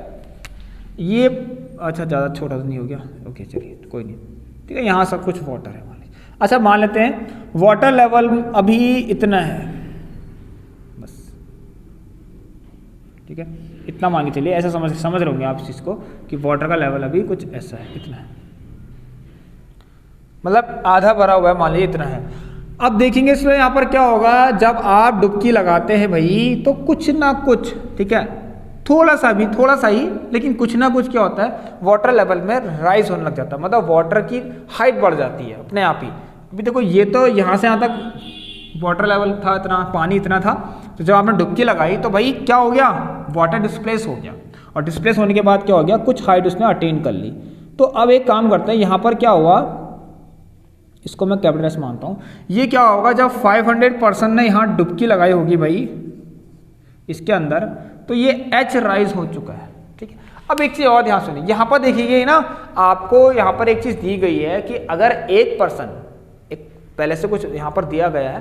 ये अच्छा ज़्यादा छोटा तो नहीं हो गया, ओके चलिए कोई नहीं, ठीक है, यहाँ सब कुछ वाटर है मान लीजिए। अच्छा मान लेते हैं वाटर लेवल अभी इतना है बस, ठीक है, इतना मान के चलिए, ऐसा समझ रहे होंगे आप इस चीज़ को कि वाटर का लेवल अभी कुछ ऐसा है, इतना है, मतलब आधा भरा हुआ है मान लीजिए, इतना है। अब देखेंगे इसमें यहाँ पर क्या होगा, जब आप डुबकी लगाते हैं भाई तो कुछ ना कुछ, ठीक है, थोड़ा सा ही लेकिन कुछ ना कुछ क्या होता है, वाटर लेवल में राइज होने लग जाता है, मतलब वाटर की हाइट बढ़ जाती है अपने आप ही। अभी देखो ये तो यहाँ से यहाँ तक वाटर लेवल था, इतना पानी इतना था, तो जब आपने डुबकी लगाई तो भाई क्या हो गया, वाटर डिस्प्लेस हो गया, और डिस्प्लेस होने के बाद क्या हो गया, कुछ हाइट उसने अटेन कर ली। तो अब एक काम करते हैं, यहाँ पर क्या हुआ, इसको मैं कैपिटल एस मानता हूँ। ये क्या होगा, जब 500 पर्सन ने यहाँ डुबकी लगाई होगी भाई इसके अंदर, तो ये एच राइज हो चुका है, ठीक है। अब एक चीज़ और ध्यान सुनिए, यहाँ पर देखिए ना, आपको यहाँ पर एक चीज़ दी गई है कि अगर एक पर्सन, एक पहले से कुछ यहाँ पर दिया गया है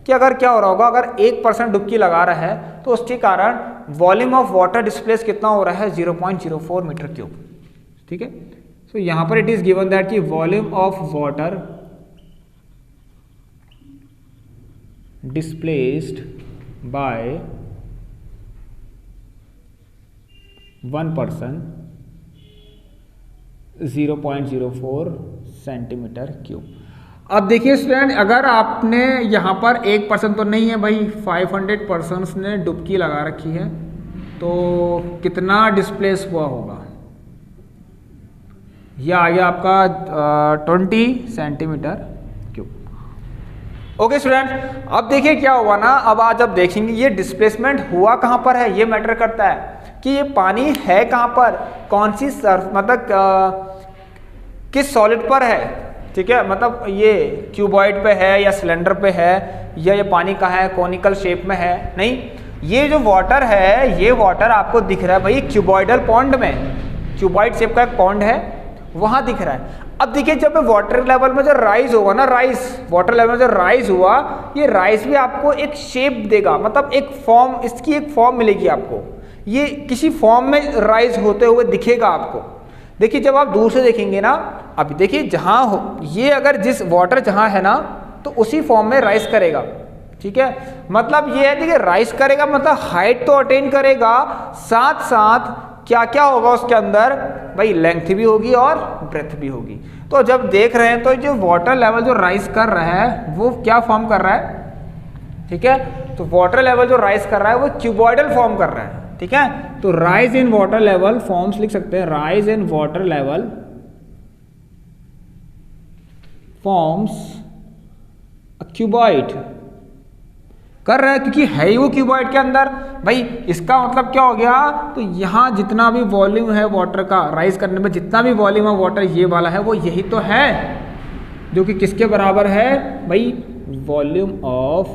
कि अगर क्या हो रहा होगा, अगर 1% डुबकी लगा रहा है तो उसके कारण वॉल्यूम ऑफ वाटर डिस्प्लेस कितना हो रहा है, 0.04 मीटर क्यूब, ठीक है। सो यहाँ पर इट इज गिवन दैट कि volume of water displaced by 1 person 0.04 centimetre cube. अब देखिए स्टूडेंट, अगर आपने यहाँ पर 1% तो नहीं है भाई, 500 पर्सन्स ने डुबकी लगा रखी है, तो कितना डिस्प्लेस हुआ होगा, यह आ गया आपका 20 सेंटीमीटर क्यूब। ओके स्टूडेंट, अब देखिए क्या हुआ ना, अब आज आप देखेंगे ये डिस्प्लेसमेंट हुआ कहाँ पर है, ये मैटर करता है कि ये पानी है कहाँ पर, कौन सी सर्फ, मतलब किस सॉलिड पर है, ठीक है, मतलब ये क्यूबॉइड पे है या सिलेंडर पे है, या ये पानी का है, कॉनिकल शेप में है, नहीं, ये जो वाटर है, ये वाटर आपको दिख रहा है भाई क्यूबॉइडल पॉन्ड में, क्यूबॉइड शेप का एक पॉन्ड है वहाँ दिख रहा है। अब देखिए जब वाटर लेवल में जो राइज होगा ना, वाटर लेवल में जो राइज हुआ, ये राइज भी आपको एक शेप देगा, मतलब एक फॉर्म, इसकी एक फॉर्म मिलेगी आपको, ये किसी फॉर्म में राइज होते हुए दिखेगा आपको। देखिए जब आप दूर से देखेंगे ना, अभी देखिए जहाँ हो ये, अगर जिस वाटर जहाँ है ना, तो उसी फॉर्म में राइज करेगा, ठीक है, मतलब ये है, देखिए राइज करेगा मतलब हाइट तो अटेन करेगा, साथ साथ क्या क्या होगा उसके अंदर भाई, लेंथ भी होगी और ब्रेथ भी होगी। तो जब देख रहे हैं तो जो वाटर लेवल जो राइज कर रहा है वो क्या फॉर्म कर रहा है, ठीक है, तो वाटर लेवल जो राइज कर रहा है वो क्यूबॉइडल फॉर्म कर रहा है, ठीक है। तो rise in water level forms लिख सकते हैं, rise in water level forms cuboid कर रहा है, क्योंकि है ही वो क्यूबॉइड के अंदर भाई। इसका मतलब क्या हो गया, तो यहाँ जितना भी वॉल्यूम है वाटर का राइज करने में, जितना भी वॉल्यूम है वाटर ये वाला है, वो यही तो है, जो कि किसके बराबर है भाई, वॉल्यूम ऑफ,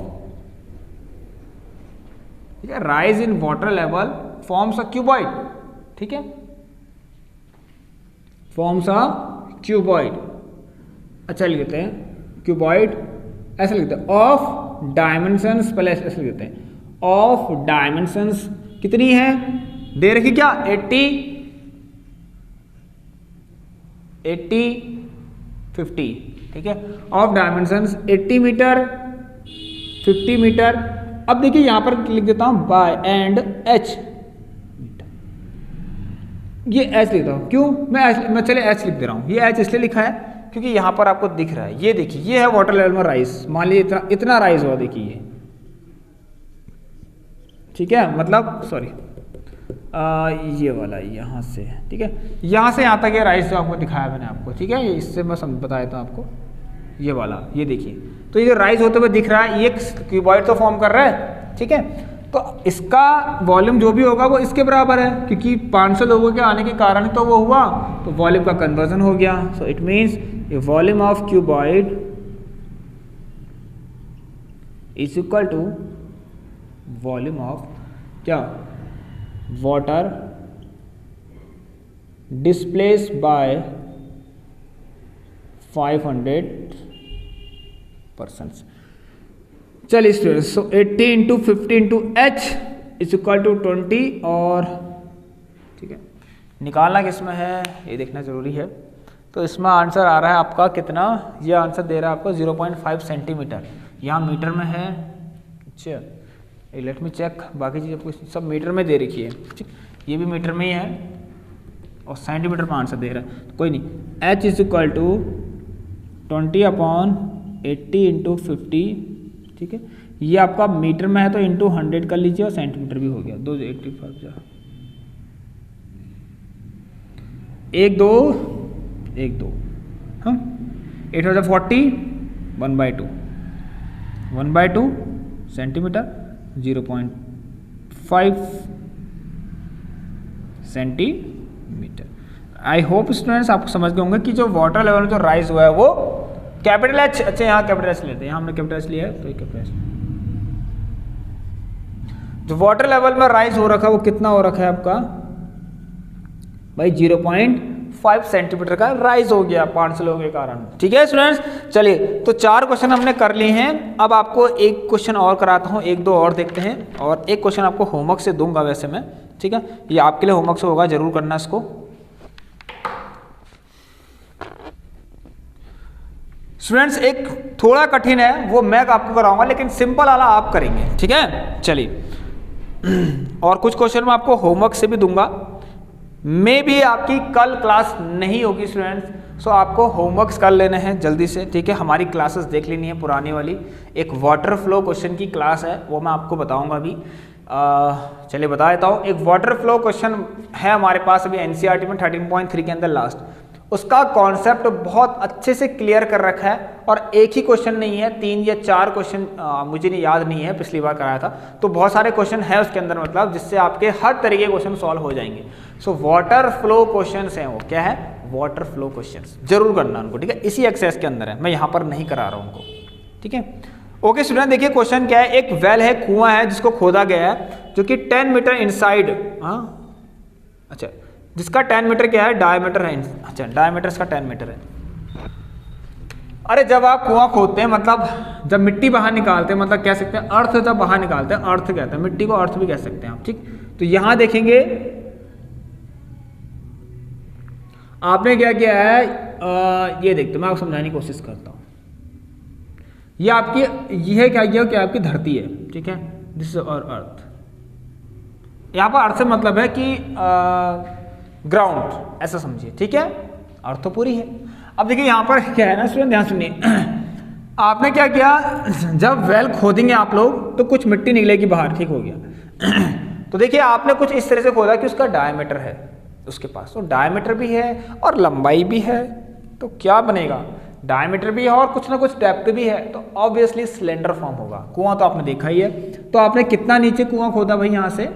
ठीक है, rise in water level forms a cuboid, ठीक है, फॉर्म्स अ क्यूबॉइड। अच्छा लिखते हैं क्यूबॉइड, ऐसे लिखते हैं, ऑफ डायमेंशंस, पहले ऐसे लिखते हैं, ऑफ डायमेंशंस कितनी है, दे रखी क्या, 80 50, ठीक है, ऑफ डायमेंशंस 80 मीटर 50 मीटर। अब देखिए यहां पर लिख देता हूं बाय एंड एच, ये एच लिखता हूं, क्यों, मैं चले एच लिख दे रहा हूं, ये एच इसलिए लिखा है क्योंकि यहां पर आपको दिख रहा है, ये देखिए ये है वाटर लेवल में राइज, मान लीजिए इतना राइज हुआ, देखिए ये, ठीक है, मतलब सॉरी ये वाला यहाँ से, ठीक है, यहाँ से यहाँ तक ये राइज जो आपको दिखाया मैंने आपको, ठीक है, ये इससे मैं बता देता हूँ आपको, ये वाला, ये देखिए, तो ये जो राइज होते हुए दिख रहा है ये क्यूबॉइड तो फॉर्म कर रहा है, ठीक है। तो इसका वॉल्यूम जो भी होगा वो इसके बराबर है, क्योंकि 500 लोगों के आने के कारण तो वो हुआ, तो वॉल्यूम का कन्वर्जन हो गया। So it means a volume of cuboid is equal to volume of क्या, वाटर डिस्प्लेस बाय 500%। चलिए स्टूडेंट्स, so 80 into 50 into H is equal to 20, और ठीक है निकालना किसमें है ये देखना जरूरी है। तो इसमें आंसर आ रहा है आपका कितना, ये आंसर दे रहा है आपको 0.5 सेंटीमीटर, यहाँ मीटर में है। अच्छा लेट मी चेक, बाकी चीज़ आपको सब मीटर में दे रखी है, ठीक, ये भी मीटर में ही है और सेंटीमीटर में आंसर दे रहा है, तो कोई नहीं। h is equal to 20/80 into 50, ठीक है। ये आपका मीटर में है तो इंटू 100 कर लीजिए, और सेंटीमीटर भी हो गया, 285 जा 1 2 1 2, हाँ 840 1/2 1/2 centimetre 0.5 centimetre. I hope students आपको समझ गए होंगे कि जो वाटर लेवल में जो राइज हुआ है वो कैपिटल एच, अच्छा यहाँ कैपिटल एच लेते हैं, यहाँ हमने कैपिटल एच लिया है तो कैपिटल एच। जो वाटर लेवल में राइज हो रखा है वो कितना हो रखा है आपका भाई, 0.5 सेंटीमीटर का राइज हो गया 500 लोगों के कारण, ठीक है स्टूडेंट्स। चलिए तो 4 क्वेश्चन हमने कर लिए हैं, अब आपको एक क्वेश्चन और कराता हूँ, 1 2 और देखते हैं, और एक क्वेश्चन आपको होमवर्क से दूंगा वैसे मैं, ठीक है, ये आपके लिए होमवर्क से होगा, जरूर करना इसको। स्टूडेंट्स एक थोड़ा कठिन है वो मैं आपको कराऊंगा, लेकिन सिंपल वाला आप करेंगे, ठीक है। चलिए और कुछ क्वेश्चन मैं आपको होमवर्क से भी दूंगा, मे भी आपकी कल क्लास नहीं होगी स्टूडेंट्स, सो आपको होमवर्क्स कर लेने हैं जल्दी से, ठीक है। हमारी क्लासेस देख लेनी है पुरानी वाली, एक वाटर फ्लो क्वेश्चन की क्लास है वो मैं आपको बताऊंगा अभी। चलिए बता देता हूँ, एक वाटर फ्लो क्वेश्चन है हमारे पास अभी एनसीईआरटी में 13.3 के अंदर लास्ट, उसका कॉन्सेप्ट बहुत अच्छे से क्लियर कर रखा है, और एक ही क्वेश्चन नहीं है, 3 या 4 क्वेश्चन मुझे नहीं याद नहीं है, पिछली बार कराया था, तो बहुत सारे क्वेश्चन है उसके अंदर, मतलब जिससे आपके हर तरीके के क्वेश्चन सॉल्व हो जाएंगे। सो वाटर फ्लो क्वेश्चंस हैं वो, क्या है, वाटर फ्लो क्वेश्चंस, जरूर करना उनको, ठीक है, इसी एक्सरसाइज के अंदर है, मैं यहाँ पर नहीं करा रहा हूँ उनको, ठीक है। ओके स्टूडेंट, देखिए क्वेश्चन क्या है, एक वेल है, कुआं है जिसको खोदा गया है, जो कि 10 मीटर इनसाइड, हाँ अच्छा, जिसका 10 मीटर क्या है, डायमीटर है, अच्छा डायमीटर इसका 10 मीटर है। अरे जब आप कुआं खोदते हैं, मतलब जब मिट्टी बाहर निकालते हैं, मतलब कह सकते हैं अर्थ जब बाहर निकालते हैं, अर्थ कहते हैं, मिट्टी को अर्थ भी कह सकते हैं आप, ठीक। तो यहां देखेंगे आपने क्या किया है, ये देखते मैं आपको समझाने की कोशिश करता हूं। ये आपकी ये क्या आपकी धरती है, ठीक है, दिस और अर्थ, यहाँ पर अर्थ से मतलब है कि ग्राउंड, ऐसा समझिए, ठीक है, अर्थ तो पूरी है। अब देखिए यहाँ पर क्या है ना स्टूडेंट, ध्यान सुनिए, आपने क्या किया, जब वेल खोदेंगे आप लोग तो कुछ मिट्टी निकलेगी बाहर, ठीक हो गया। तो देखिए आपने कुछ इस तरह से खोदा कि उसका डायमीटर है उसके पास, तो डायमीटर भी है और लंबाई भी है, तो क्या बनेगा, डायमीटर भी है और कुछ ना कुछ डेप्थ भी है, तो ऑब्वियसली सिलेंडर फॉर्म होगा। कुआं तो आपने देखा ही है, तो आपने कितना नीचे कुआं खोदा भाई, यहाँ से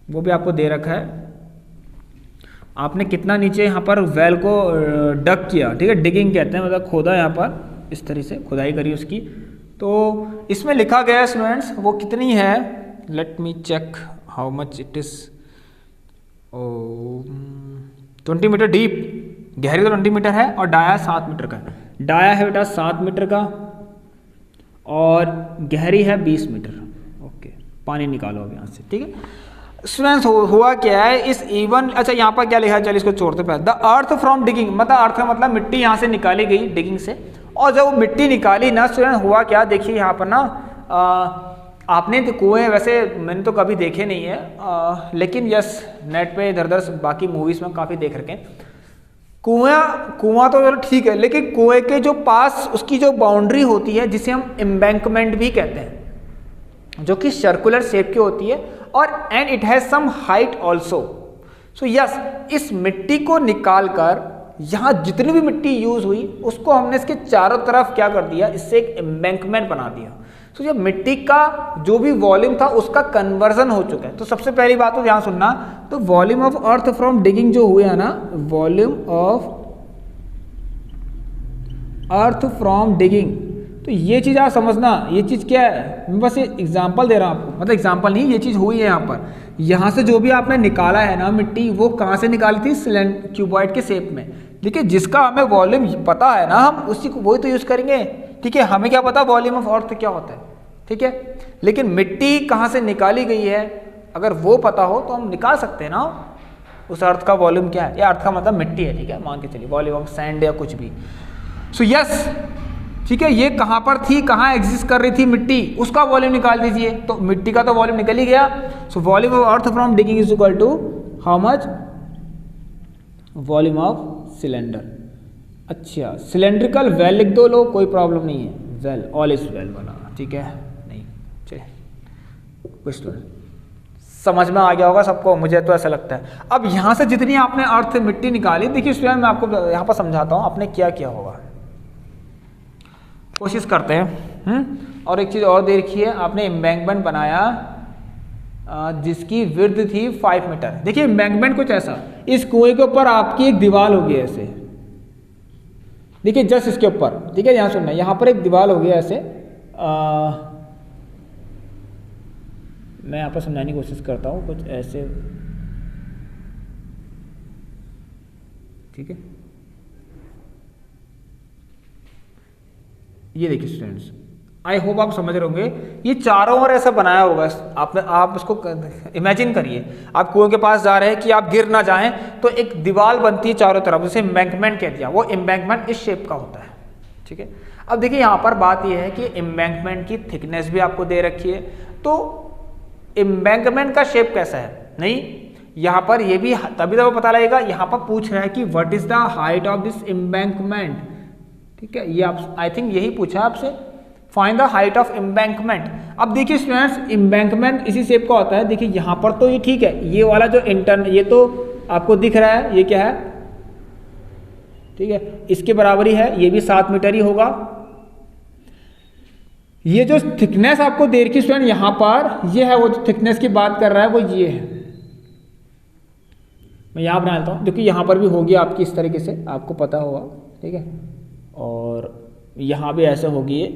वो भी आपको दे रखा है, आपने कितना नीचे यहाँ पर वेल को डग किया, ठीक है, डिगिंग कहते हैं, मतलब खोदा यहाँ पर इस तरह से खुदाई करी उसकी। तो इसमें लिखा गया है स्टूडेंट्स वो कितनी है, let me check how much it is, 20 metre deep, गहरी तो 20 मीटर है, और डाया 7 मीटर का है, डाया है बेटा 7 मीटर का, और गहरी है 20 मीटर। ओके, पानी निकालो अब यहाँ से, ठीक है स्टूडेंट्स। हुआ क्या है इस इवन, अच्छा यहाँ पर क्या लिखा है, चलिए इसको छोड़ते पहले, द अर्थ फ्रॉम डिगिंग, मतलब अर्थ का मतलब मिट्टी यहाँ से निकाली गई डिगिंग से, और जब वो मिट्टी निकाली ना स्टूडेंट, हुआ क्या, देखिए यहाँ पर ना आपने तो कुएं वैसे मैंने तो कभी देखे नहीं है, लेकिन यस नेट पे इधर उधर बाकी मूवीज में काफ़ी देख रखे हैं। कुआं तो चलो ठीक है, लेकिन कुएं के जो पास उसकी जो बाउंड्री होती है, जिसे हम एम्बैंकमेंट भी कहते हैं, जो कि सर्कुलर शेप की होती है, और and it has some height also. So yes, इस मिट्टी को निकालकर यहाँ जितनी भी मिट्टी यूज हुई उसको हमने इसके चारों तरफ क्या कर दिया, इससे एक एम्बैंकमेंट बना दिया। तो जब मिट्टी का जो भी वॉल्यूम था उसका कन्वर्जन हो चुका है। तो सबसे पहली बात तो ध्यान सुनना, तो volume of earth from digging जो हुए है ना, volume of earth from digging, तो ये चीज़ आप समझना, ये चीज़ क्या है, मैं बस ये एग्जांपल दे रहा हूँ आपको, मतलब एग्जांपल नहीं, ये चीज़ हुई है यहाँ पर। यहाँ से जो भी आपने निकाला है ना मिट्टी, वो कहाँ से निकाली थी, क्यूबॉइड के शेप में। देखिए जिसका हमें वॉल्यूम पता है ना, हम उसी को वही तो यूज़ करेंगे। ठीक है, हमें क्या पता वॉल्यूम ऑफ अर्थ क्या होता है, ठीक है, लेकिन मिट्टी कहाँ से निकाली गई है अगर वो पता हो तो हम निकाल सकते हैं ना उस अर्थ का वॉल्यूम क्या है, या अर्थ का मतलब मिट्टी है, ठीक है, मान के चलिए वॉल्यूम ऑफ सैंड या कुछ भी। सो यस, ठीक है, ये कहाँ पर थी, कहाँ एग्जिस्ट कर रही थी मिट्टी, उसका वॉल्यूम निकाल दीजिए। तो मिट्टी का तो वॉल्यूम निकल ही गया। So volume of earth from digging is equal to how much, volume of cylinder. अच्छा, सिलेंड्रिकल वेल लिख दो लोग, कोई प्रॉब्लम नहीं है, वेल ऑल इज वेल वाला, ठीक है, नहीं चलिए कुछ तो समझ में आ गया होगा सबको, मुझे तो ऐसा लगता है। अब यहाँ से जितनी आपने अर्थ मिट्टी निकाली, देखिए स्टूडेंट मैं आपको यहाँ पर समझाता हूँ आपने क्या किया होगा, कोशिश करते हैं। और एक चीज़ और देखिए, आपने एम्बैंकमेंट बनाया जिसकी विड्थ थी 5 मीटर। देखिए एम्बैंकमेंट कुछ ऐसा, इस कुएं के ऊपर आपकी एक दीवार होगी ऐसे, देखिए जस्ट इसके ऊपर, ठीक है, यहाँ सुनना, यहाँ पर एक दीवार होगी ऐसे, मैं यहाँ पर समझाने की कोशिश करता हूँ कुछ ऐसे, ठीक है, ये देखिए स्टूडेंट्स, आई होप आप समझ रहे होंगे। ये चारों ओर ऐसा बनाया होगा आपने, आप इसको इमेजिन करिए, आप कुएं के पास जा रहे हैं कि आप गिर ना जाएं, तो एक दीवार बनती है चारों तरफ, उसे एम्बैंकमेंट कह दिया। वो एम्बैंकमेंट इस शेप का होता है, ठीक है। अब देखिए यहाँ पर बात यह है कि एम्बैंकमेंट की थिकनेस भी आपको दे रखी है, तो एम्बैंकमेंट का शेप कैसा है, नहीं यहाँ पर ये भी तभी तो पता लगेगा। यहाँ पर पूछ रहा है कि what is the height of this embankment, ठीक है, ये आप आई थिंक यही पूछा है आपसे, find the height of embankment. अब देखिए स्टूडेंट्स, एम्बैंकमेंट इसी शेप का होता है। देखिए यहाँ पर तो ये ठीक है, ये वाला जो इंटरन, ये तो आपको दिख रहा है, ये क्या है, ठीक है, इसके बराबर ही है, ये भी 7 मीटर ही होगा। ये जो थिकनेस आपको दे रखी स्टूडेंट यहाँ पर, ये है वो जो थिकनेस की बात कर रहा है, वो ये है, मैं यहाँ बना लेता हूँ, क्योंकि यहाँ पर भी होगी आपकी इस तरीके से, आपको पता होगा, ठीक है, और यहाँ भी ऐसे होगी ये,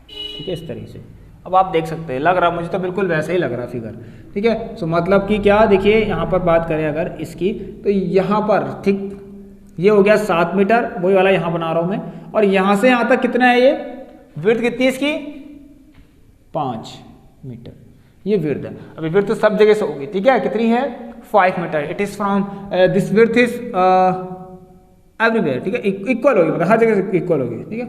ठीक है, इस तरीके से। अब आप देख सकते हैं, लग रहा मुझे तो बिल्कुल वैसे ही लग रहा फिगर, ठीक है। सो मतलब कि क्या, देखिए यहाँ पर बात करें अगर इसकी, तो यहाँ पर ठीक ये हो गया 7 मीटर, वही वाला यहाँ बना रहा हूँ मैं, और यहाँ से यहाँ तक कितना है, ये विड्थ कितनी है इसकी, 5 मीटर, ये विड्थ है। अभी विड्थ तो सब जगह से होगी, ठीक है, कितनी है, 5 metre. It is from this width is everywhere, ठीक है, इक्वल होगी, मतलब हर जगह से इक्वल होगी, ठीक है,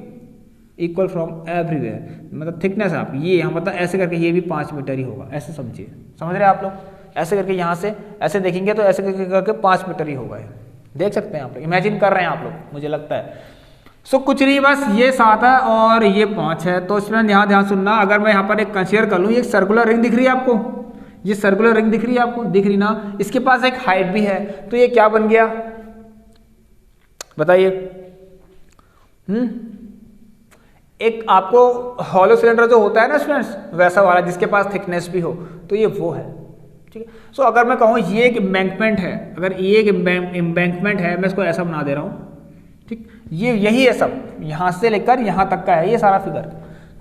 इक्वल फ्रॉम एवरीवेयर, मतलब थिकनेस आप ये यहाँ मतलब ऐसे करके ये भी 5 मीटर ही होगा, ऐसे समझिए, समझ रहे हैं आप लोग, ऐसे करके यहाँ से ऐसे देखेंगे तो ऐसे करके 5 मीटर ही होगा, देख सकते हैं आप लोग, इमेजिन कर रहे हैं आप लोग, मुझे लगता है। सो कुछ नहीं, बस ये 7 है और ये 5 है। तो इसमें यहाँ ध्यान सुनना, अगर मैं यहाँ पर एक कंसीडर कर लूँ, एक सर्कुलर रिंग दिख रही है आपको, ये सर्कुलर रिंग दिख रही है आपको, दिख रही ना, इसके पास एक हाइट भी है, तो ये क्या बन गया बताइए, एक आपको हॉलो सिलेंडर जो होता है ना स्टूडेंट्स, वैसा वाला जिसके पास थिकनेस भी हो, तो ये वो है, ठीक है। सो अगर मैं कहूँ ये एक एम्बैंकमेंट है, अगर ये एक एम्बैंकमेंट है, मैं इसको ऐसा बना दे रहा हूँ, ठीक, ये यही है सब, यहाँ से लेकर यहाँ तक का है ये सारा फिगर।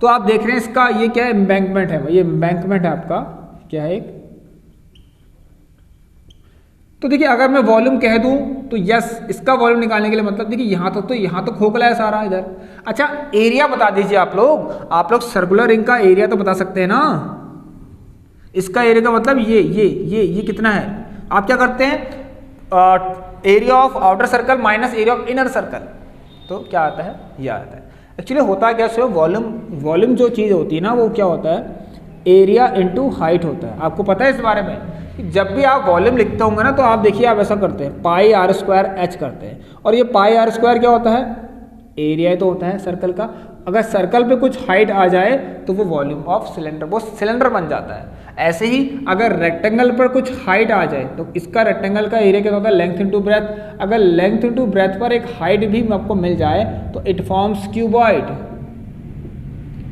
तो आप देख रहे हैं इसका ये क्या है, एम्बैंकमेंट है, ये एम्बैंकमेंट है आपका, क्या है एक। तो देखिए अगर मैं वॉल्यूम कह दूं तो यस, इसका वॉल्यूम निकालने के लिए मतलब देखिए यहाँ तक तो यहाँ तो खोखला है सारा इधर। अच्छा एरिया बता दीजिए आप लोग सर्कुलर रिंग का एरिया तो बता सकते हैं ना, इसका एरिया का मतलब ये कितना है। आप क्या करते हैं, area of outer circle minus area of inner circle, तो क्या आता है, ये आता है। एक्चुअली होता क्या है, वॉल्यूम जो चीज़ होती है ना, वो क्या होता है, एरिया इंटू हाइट होता है। आपको पता है इस बारे में, जब भी आप वॉल्यूम लिखते होंगे ना, तो आप देखिए आप ऐसा करते हैं, पाई आर स्क्वायर एच करते हैं, और ये पाई आर स्क्वायर क्या होता है, एरिया तो होता है सर्कल का, अगर सर्कल पे कुछ हाइट आ जाए तो वो वॉल्यूम ऑफ सिलेंडर, वो सिलेंडर बन जाता है। ऐसे ही अगर रेक्टेंगल पर कुछ हाइट आ जाए तो इसका रेक्टेंगल का एरिया क्या होता है, लेंथ इनटू ब्रेथ। अगर लेंथ इनटू ब्रेथ पर एक हाइट भी आपको मिल जाए तो इट फॉर्म्स क्यूबॉइड,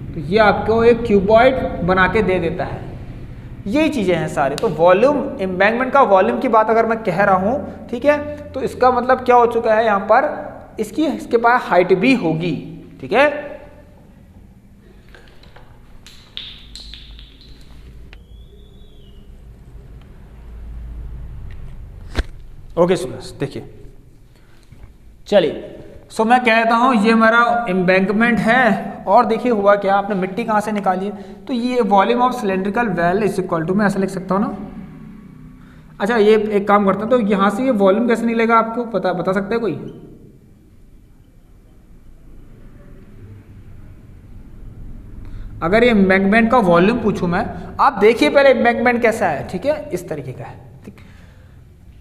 तो ये आपको एक क्यूबॉइड बना के दे देता है। यही चीज़ें हैं सारी। तो वॉल्यूम, एम्बैंकमेंट का वॉल्यूम की बात अगर मैं कह रहा हूँ, ठीक है, तो इसका मतलब क्या हो चुका है यहाँ पर, इसके पास हाइट भी होगी, ठीक है। ओके स्टूडेंट्स, देखिए चलिए, सो मैं कहता हूँ ये मेरा एम्बैंकमेंट है, और देखिए हुआ क्या, आपने मिट्टी कहाँ से निकाली है, तो ये volume of cylindrical well is equal to, मैं ऐसा लिख सकता हूँ ना। अच्छा, ये एक काम करता हूँ, तो यहाँ से ये वॉल्यूम कैसे निकलेगा, आपको बता सकते हैं कोई? अगर ये एम्बैंकमेंट का वॉल्यूम पूछूं मैं, आप देखिए पहले एम्बैंकमेंट कैसा है, ठीक है, इस तरीके का है, ठीक।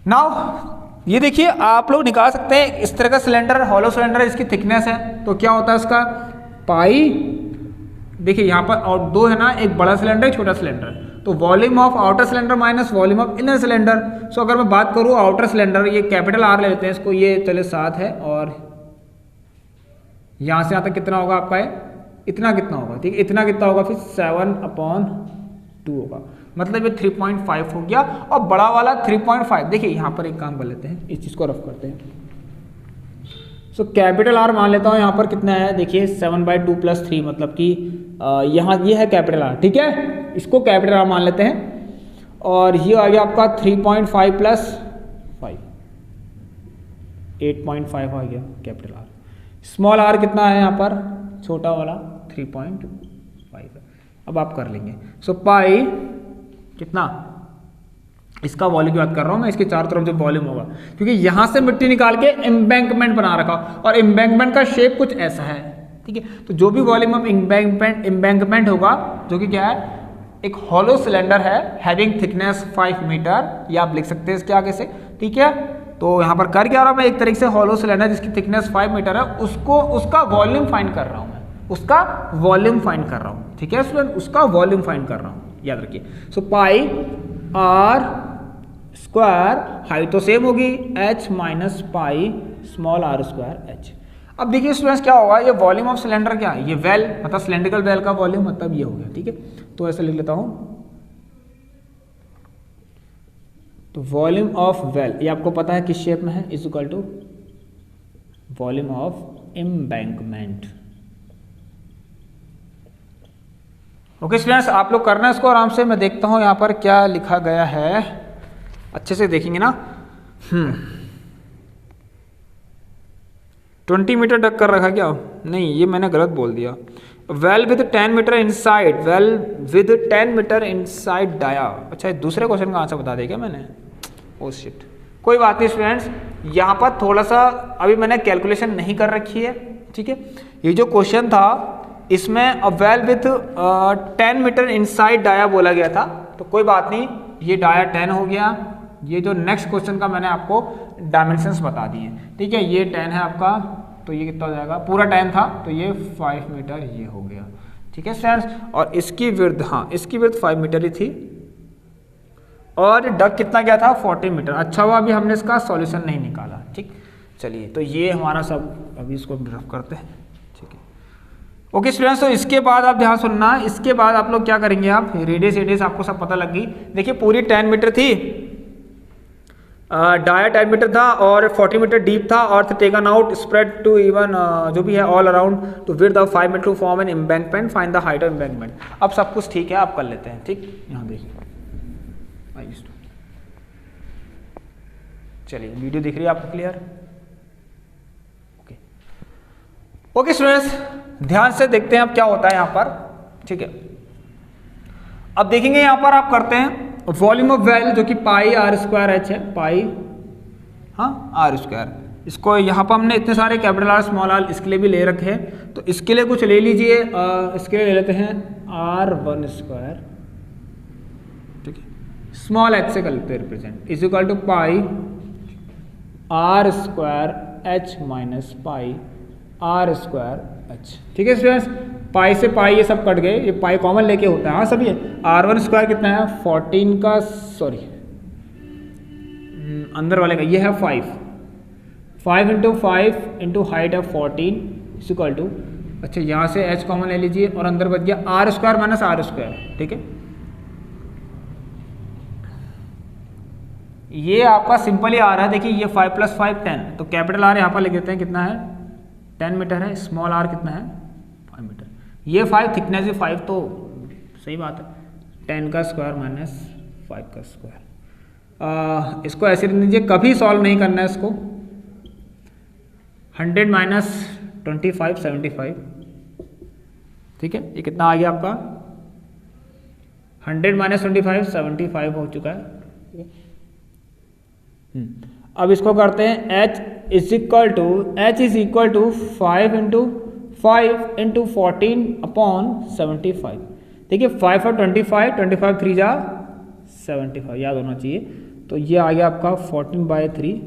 नाउ ये देखिए, आप लोग निकाल सकते हैं इस तरह का सिलेंडर, हॉलो सिलेंडर, इसकी थिकनेस है, तो क्या होता है इसका पाई, देखिए यहाँ पर और दो है ना, एक बड़ा सिलेंडर एक छोटा सिलेंडर, तो volume of outer cylinder minus volume of inner cylinder. So अगर मैं बात करूँ आउटर सिलेंडर, ये कैपिटल आर ले लेते हैं इसको, ये चले 7 है, और यहाँ से यहाँ तक कितना होगा आपका है, इतना कितना होगा, ठीक है, इतना कितना होगा, फिर 7/2 होगा, मतलब ये 3.5 हो गया, और बड़ा वाला 3.5। देखिए यहाँ पर एक काम कर लेते हैं, इस चीज़ को रफ करते हैं। सो कैपिटल आर मान लेता हूँ, यहाँ पर कितना है, देखिए 7/2 + 3, मतलब कि यहाँ ये है कैपिटल आर, ठीक है, इसको कैपिटल आर मान लेते हैं, और ये आ गया आपका 3.5 + 5, 8.5 आ गया कैपिटल आर। स्मॉल आर कितना है यहाँ पर, छोटा वाला 3.5 है। अब आप कर लेंगे, सो पाई कितना, इसका वॉल्यूम की बात कर रहा हूँ मैं, इसके चारों तरफ जो वॉल्यूम होगा, क्योंकि यहाँ से मिट्टी निकाल के एम्बैंकमेंट बना रखा, और एम्बैंकमेंट का शेप कुछ ऐसा है, ठीक है। तो जो भी वॉल्यूम ऑफ एम्बैंकमेंट होगा, जो कि क्या है, एक हॉलो सिलेंडर है हैविंग थिकनेस 5 मीटर, या आप लिख सकते हैं इसके आगे से, ठीक है। तो यहाँ पर कर क्या रहा हूँ मैं, एक तरीके से हॉलो सिलेंडर जिसकी थिकनेस 5 मीटर है, उसका वॉल्यूम फाइंड कर रहा हूँ मैं, उसका वॉल्यूम फाइंड कर रहा हूँ, ठीक है स्टूडेंट, उसका वॉल्यूम फाइंड कर रहा हूँ, याद रखिए। सो पाई आर स्क्वायर, हाइट तो सेम होगी, h minus pi small r square h। अब देखिए स्टूडेंट्स क्या होगा, ये वॉल्यूम ऑफ सिलेंडर क्या है, ये वेल, मतलब सिलेंड्रिकल वेल का वॉल्यूम, मतलब ये हो गया, ठीक है। तो ऐसे लिख लेता हूँ, तो वॉल्यूम ऑफ वेल, ये आपको पता है किस शेप में है, is equal to volume of embankment. Okay students, आप लोग करना इसको आराम से, मैं देखता हूँ यहाँ पर क्या लिखा गया है, अच्छे से देखेंगे ना। 20 मीटर ढक कर रखा क्या, नहीं ये मैंने गलत बोल दिया। Well with 10 metre inside, well with 10 metre inside dia. अच्छा, दूसरे क्वेश्चन का आंसर बता देगा मैंने, ओ शिट, कोई बात नहीं स्टूडेंट्स, यहाँ पर थोड़ा सा अभी मैंने कैलकुलेशन नहीं कर रखी है, ठीक है। ये जो क्वेश्चन था इसमें well with 10 metre inside dia बोला गया था, तो कोई बात नहीं, ये डाया 10 हो गया। ये जो नेक्स्ट क्वेश्चन का मैंने आपको डायमेंशंस बता दिए, ठीक है, ये 10 है आपका, तो ये कितना हो जाएगा, पूरा 10 था तो ये 5 मीटर ये हो गया, ठीक है स्टूडेंट्स। और इसकी विड्थ, हाँ इसकी विड्थ 5 मीटर ही थी, और डक कितना गया था, 40 मीटर। अच्छा हुआ अभी हमने इसका सॉल्यूशन नहीं निकाला, ठीक। चलिए, तो ये हमारा सब, अभी इसको रफ करते हैं, ठीक है। ओके स्टूडेंट्स, तो इसके बाद आप ध्यान सुनना, इसके बाद आप लोग क्या करेंगे, आप रेडियस आपको सब पता लग गई। देखिए पूरी 10 मीटर थी, डाया 10 मीटर था, और 40 मीटर डीप था, और taken out spread to even जो भी है all around to width of 5 metre to form an embankment, find the height of embankment. अब सब कुछ ठीक है, आप कर लेते हैं, ठीक। यहाँ देखिए, चलिए वीडियो दिख रही है आपको क्लियर, ओके। ओके स्टूडेंट्स, ध्यान से देखते हैं अब क्या होता है यहाँ पर, ठीक है। अब देखेंगे यहाँ पर आप करते हैं वॉल्यूम ऑफ वेल, जो कि पाई आर स्क्वायर एच है, पाई हाँ आर स्क्वायर। इसको यहाँ पर हमने इतने सारे कैपिटल आर स्मॉल आर इसके लिए भी ले रखे हैं, तो इसके लिए कुछ ले लीजिए, इसके लिए ले लेते हैं R1 स्क्वायर, ठीक है, स्मॉल एच से कर लेते हैं represent, is equal to pi R square H minus pi R square अच्छा ठीक है स्टूडेंट्स, पाई से पाई ये सब कट गए, ये पाई कॉमन लेके होता है। हाँ सभी R1 स्क्वायर कितना है 14 का, सॉरी अंदर वाले का ये है 5 इंटू 5 इंटू हाइट है 14 इक्वल टू, अच्छा यहाँ से h कॉमन ले लीजिए और अंदर बच गया R square minus R square. ठीक है, ये आपका सिंपल ही आ रहा है। देखिए ये 5 + 5 10, तो कैपिटल R यहाँ पर लिख देते हैं, कितना है 10 मीटर है, स्मॉल r कितना है 5 मीटर। ये 5 थिकनेस भी 5, तो सही बात है 10 का स्क्वायर माइनस 5 का स्क्वायर। इसको ऐसे लिख लीजिए, कभी सॉल्व नहीं करना है इसको। 100 माइनस 25 75, ठीक है, ये कितना आ गया आपका 100 माइनस 25 75 हो चुका है। अब इसको करते हैं h is equal to 5 into 5 into 14 upon 75। देखिए 5 और 25 3 जा 75 याद होना चाहिए। तो ये आ गया आपका 14/3,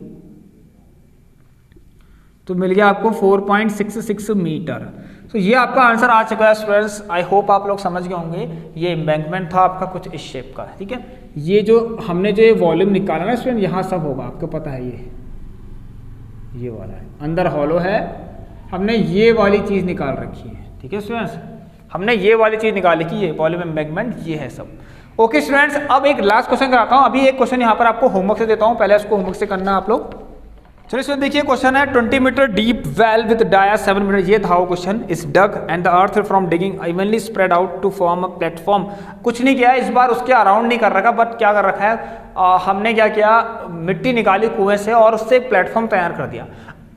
तो मिल गया आपको 4.66 मीटर। तो ये आपका आंसर आ चुका है स्टूडेंट्स। आई होप आप लोग समझ गए होंगे। ये एम्बैंकमेंट था आपका कुछ इस शेप का। ठीक है, ये जो हमने जो वॉल्यूम निकाला ना स्टूडेंट, यहाँ सब होगा, आपको पता है ये वाला है, अंदर हॉलो है, हमने ये वाली चीज़ निकाल रखी है। ठीक है स्टूडेंट्स, हमने ये वाली चीज़ निकाली कि ये वॉल्यूम एम्बैंकमेंट ये है सब। ओके स्टूडेंट्स, अब एक लास्ट क्वेश्चन कराता हूँ। अभी एक क्वेश्चन यहाँ पर आपको होमवर्क से देता हूँ, पहले इसको होमवर्क से करना आप लोग। चलिए स्टूडेंट देखिए, क्वेश्चन है 20 metre deep well with dia 7 metre. ये था वो question. Is dug and the earth from digging evenly spread out to form a platform. कुछ नहीं किया इस बार, उसके अराउंड नहीं कर रखा, बट क्या कर रखा है हमने क्या किया, मिट्टी निकाली कुएं से और उससे एक प्लेटफॉर्म तैयार कर दिया।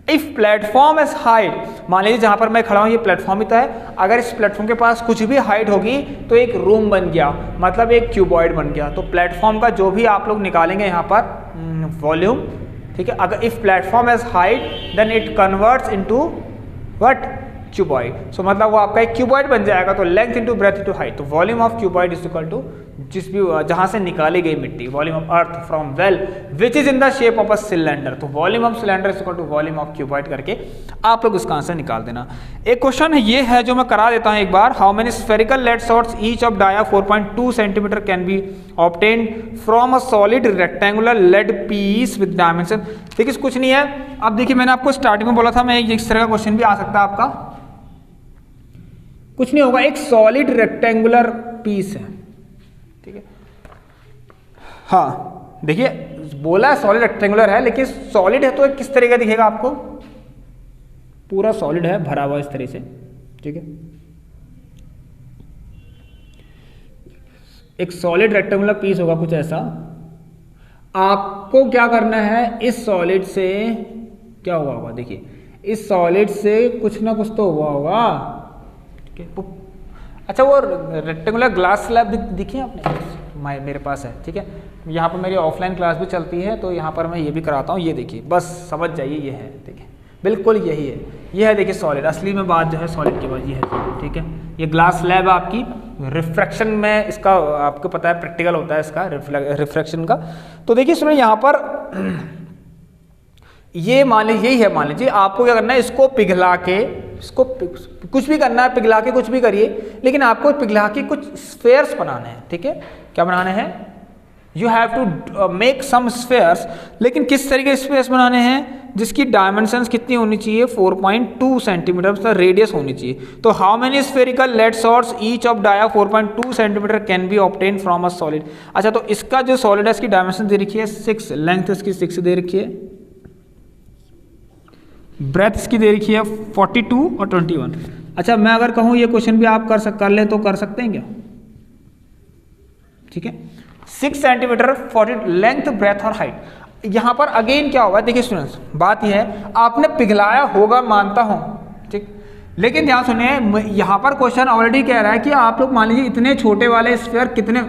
इफ प्लेटफॉर्म इज हाइट, मान लीजिए जहां पर मैं खड़ा हूं ये प्लेटफॉर्म ही तो है, अगर इस प्लेटफॉर्म के पास कुछ भी हाइट होगी तो एक रूम बन गया, मतलब एक क्यूबॉइड बन गया। तो प्लेटफॉर्म का जो भी आप लोग निकालेंगे यहाँ पर वॉल्यूम, ठीक है, अगर if platform is height then it converts into what, cuboid. So मतलब वो आपका एक क्यूबॉइड बन जाएगा। तो length into breadth into height, तो volume of cuboid is equal to जिस भी जहां से निकाली गई मिट्टी, volume of earth from well which is in the shape of a cylinder. तो volume of cylinder is equal to volume of cuboid करके आप लोग इसका आंसर निकाल देना। एक क्वेश्चन ये है जो मैं करा देता हूं एक बार। How many spherical lead shots each of dia 4.2 centimetre can be obtained from a solid rectangular lead piece with dimension. देखिए कुछ नहीं है। अब देखिए मैंने आपको स्टार्टिंग में बोला था, मैं इस तरह का क्वेश्चन भी आ सकता है आपका। कुछ नहीं होगा, एक सॉलिड रेक्टेंगुलर पीस है, ठीक है। हाँ देखिए बोला है सॉलिड रेक्टेंगुलर है, लेकिन सॉलिड है तो किस तरह का दिखेगा आपको, पूरा सॉलिड है भरा हुआ इस तरह से, ठीक है। एक सॉलिड रेक्टेंगुलर पीस होगा कुछ ऐसा। आपको क्या करना है, इस सॉलिड से क्या हुआ होगा, देखिए इस सॉलिड से कुछ ना कुछ तो हुआ होगा, ठीक है। अच्छा वो रेक्टेंगुलर ग्लास स्लैब दिखी आपने, मेरे पास है, ठीक है। यहाँ पर मेरी ऑफलाइन क्लास भी चलती है, तो यहाँ पर मैं ये भी कराता हूँ। ये देखिए, बस समझ जाइए, ये है, देखिए बिल्कुल यही है, ये है देखिए सॉलिड। असली में बात जो है सॉलिड के बाद ये है, ठीक है। ये ग्लास स्लैब आपकी रिफ्रैक्शन में, इसका आपको पता है प्रैक्टिकल होता है इसका रिफ्रैक्शन का। तो देखिए इसमें यहाँ पर ये मान लीजिए यही है, मान लीजिए आपको क्या करना है, इसको पिघला के, इसको कुछ भी करना है, पिघला के कुछ भी करिए, लेकिन आपको पिघला के कुछ स्फेयर्स बनाने हैं, ठीक है। क्या बनाने हैं, you have to make some spheres. लेकिन किस तरीके के स्फेयर्स बनाने हैं, जिसकी डायमेंशंस कितनी होनी चाहिए, 4.2 सेंटीमीटर, मतलब रेडियस होनी चाहिए। तो how many spherical lead shots each of dia 4.2 centimetre can be obtain from a solid. अच्छा तो इसका जो सॉलिड है इसकी डायमेंशन दे रखी है 6, लेंथ इसकी 6 दे रखी है, ब्रेथ इसकी दे रखी है 42 और 21। अच्छा मैं अगर कहूँ ये क्वेश्चन भी आप कर लें तो कर सकते हैं क्या, ठीक है। 6 सेंटीमीटर 40 लेंथ, ब्रेथ और हाइट। यहाँ पर अगेन क्या होगा, देखिए स्टूडेंट्स बात यह है, आपने पिघलाया होगा मानता हूँ, ठीक, लेकिन ध्यान सुनिए, यहाँ पर क्वेश्चन ऑलरेडी कह रहा है कि आप लोग मान लीजिए इतने छोटे वाले स्फीयर कितने,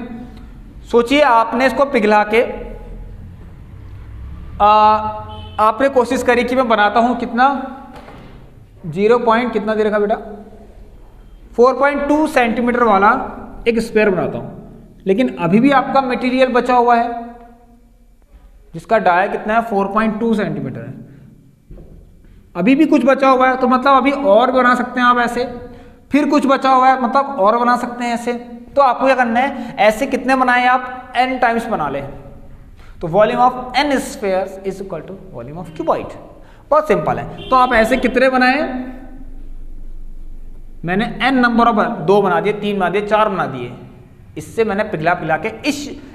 सोचिए आपने इसको पिघला के आपने कोशिश करी कि मैं बनाता हूं कितना 0 पॉइंट कितना दे रखा बेटा 4.2 सेंटीमीटर वाला एक स्फीयर बनाता हूं, लेकिन अभी भी आपका मटेरियल बचा हुआ है जिसका डाया कितना है 4.2 सेंटीमीटर है। अभी भी कुछ बचा हुआ है तो मतलब अभी और बना सकते हैं आप ऐसे, फिर कुछ बचा हुआ है मतलब और बना सकते हैं ऐसे। तो आपको क्या करना है, ऐसे कितने बनाए आप, n टाइम्स बना ले। तो volume of n spheres is equal to volume of cuboid. बहुत सिंपल है। तो आप ऐसे कितने बनाए, मैंने n नंबर ऑफ 2 बना दिए, 3 बना दिए, 4 बना दिए। इससे मैंने पिघला पिघला के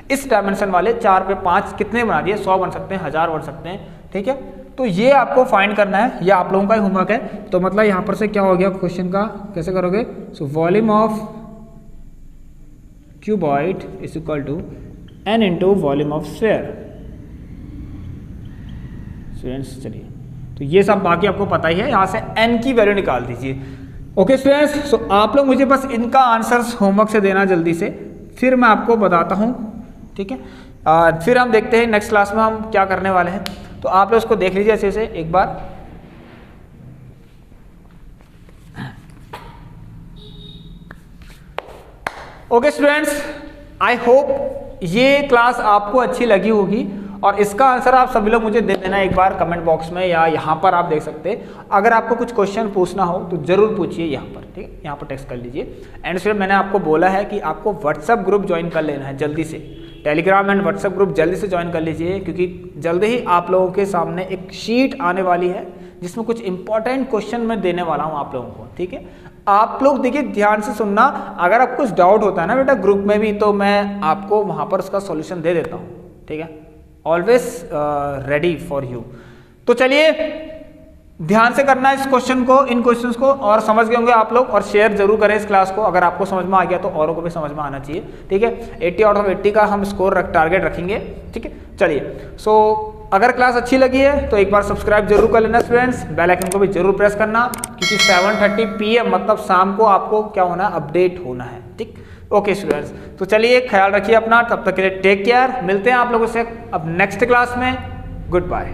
इस डायमेंशन वाले 4 पे 5 कितने बना दिए, 100 बन सकते हैं, 1000 बन सकते हैं। ठीक है, तो ये आपको फाइंड करना है, ये आप लोगों का ही होमवर्क है। तो मतलब यहाँ पर से क्या हो गया क्वेश्चन का, कैसे करोगे, so volume of cuboid is equal to n into volume of sphere. Students चलिए, तो ये सब बाकी आपको पता ही है, यहाँ से n की वैल्यू निकाल दीजिए। ओके स्टूडेंट्स, सो आप लोग मुझे बस इनका आंसर्स होमवर्क से देना जल्दी से, फिर मैं आपको बताता हूँ। ठीक है, फिर हम देखते हैं नेक्स्ट क्लास में हम क्या करने वाले हैं। तो आप लोग उसको देख लीजिए अच्छे से एक बार। ओके स्टूडेंट्स, आई होप ये क्लास आपको अच्छी लगी होगी और इसका आंसर आप सभी लोग मुझे दे देना एक बार कमेंट बॉक्स में, या यहाँ पर आप देख सकते हैं। अगर आपको कुछ क्वेश्चन पूछना हो तो जरूर पूछिए यहाँ पर, ठीक है, यहाँ पर टेक्स्ट कर लीजिए। एंड फिर मैंने आपको बोला है कि आपको व्हाट्सएप ग्रुप ज्वाइन कर लेना है जल्दी से, टेलीग्राम एंड व्हाट्सएप ग्रुप जल्दी से ज्वाइन कर लीजिए, क्योंकि जल्दी ही आप लोगों के सामने एक शीट आने वाली है जिसमें कुछ इंपॉर्टेंट क्वेश्चन मैं देने वाला हूँ आप लोगों को। ठीक है, आप लोग देखिए ध्यान से सुनना, अगर आपको कुछ डाउट होता है ना बेटा ग्रुप में भी, तो मैं आपको वहाँ पर उसका सॉल्यूशन दे देता हूँ। ठीक है, ऑलवेज रेडी फॉर यू। तो चलिए ध्यान से करना इस क्वेश्चन को, इन क्वेश्चंस को, और समझ गए होंगे आप लोग, और शेयर जरूर करें इस क्लास को। अगर आपको समझ में आ गया तो औरों को भी समझ में आना चाहिए। ठीक है, 80 आउट ऑफ 80 का हम स्कोर टारगेट रखेंगे। ठीक है, चलिए, सो अगर क्लास अच्छी लगी है तो एक बार सब्सक्राइब जरूर कर लेना स्टूडेंट्स, बेल आइकन को भी जरूर प्रेस करना, क्योंकि 7:30 PM मतलब शाम को आपको क्या होना है, अपडेट होना है। ठीक, ओके स्टूडेंट्स, तो चलिए ख्याल रखिए अपना, तब तक के लिए टेक केयर। मिलते हैं आप लोगों से अब नेक्स्ट क्लास में। Good bye.